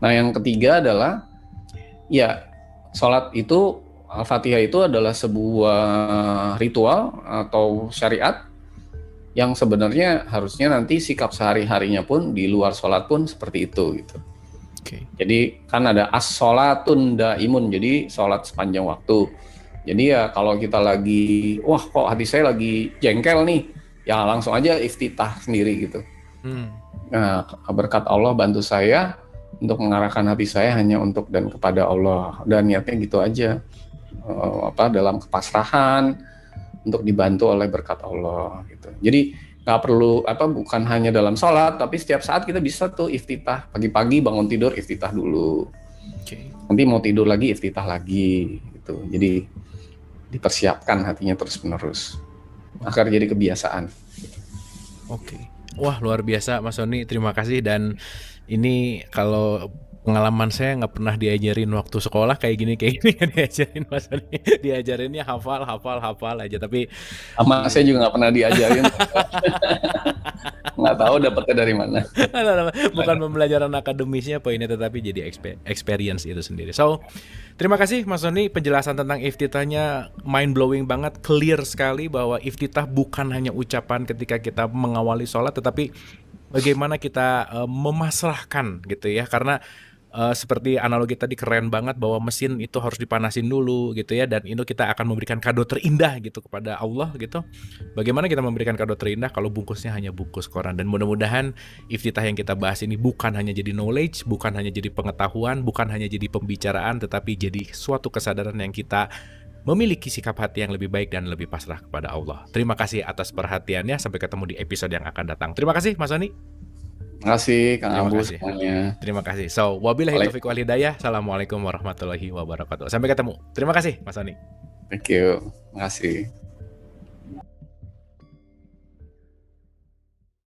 Nah, yang ketiga adalah ya sholat itu, Al-Fatihah itu adalah sebuah ritual atau syariat yang sebenarnya harusnya nanti sikap sehari-harinya pun di luar sholat pun seperti itu gitu. Jadi kan ada as-sholatun daimun, jadi sholat sepanjang waktu. Jadi ya kalau kita lagi, wah kok hati saya lagi jengkel nih, ya langsung aja iftitah sendiri gitu. Nah, berkat Allah bantu saya untuk mengarahkan hati saya hanya untuk dan kepada Allah, dan niatnya gitu aja. Dalam kepasrahan untuk dibantu oleh berkat Allah gitu. Jadi nggak perlu bukan hanya dalam sholat, tapi setiap saat kita bisa tuh iftitah. Pagi-pagi bangun tidur iftitah dulu. Nanti mau tidur lagi iftitah lagi gitu. Jadi dipersiapkan hatinya terus-menerus agar jadi kebiasaan. Wah, luar biasa Mas Sony, terima kasih. Dan ini kalau pengalaman saya nggak pernah diajarin waktu sekolah kayak gini nggak diajarin Mas Sony. Diajarinnya hafal aja, tapi sama saya juga nggak pernah diajarin. Nggak tahu dapetnya dari mana. Bukan pembelajaran akademisnya poinnya, tetapi jadi experience itu sendiri. So, terima kasih Mas Sony, penjelasan tentang iftitahnya mind blowing banget, clear sekali bahwa iftitah bukan hanya ucapan ketika kita mengawali sholat, tetapi bagaimana kita memasrahkan gitu ya. Karena seperti analogi tadi keren banget bahwa mesin itu harus dipanasin dulu gitu ya, dan itu kita akan memberikan kado terindah gitu kepada Allah gitu. Bagaimana kita memberikan kado terindah kalau bungkusnya hanya bungkus koran? Dan mudah-mudahan iftitah yang kita bahas ini bukan hanya jadi knowledge, bukan hanya jadi pengetahuan, bukan hanya jadi pembicaraan, tetapi jadi suatu kesadaran yang kita memiliki sikap hati yang lebih baik dan lebih pasrah kepada Allah. Terima kasih atas perhatiannya, sampai ketemu di episode yang akan datang. Terima kasih Mas Sony. Terima kasih Kang Abu semuanya. Terima kasih. So, wabillahi taufiq wal hidayah. Assalamualaikum warahmatullahi wabarakatuh. Sampai ketemu. Terima kasih Mas Sony. Thank you. Terima kasih.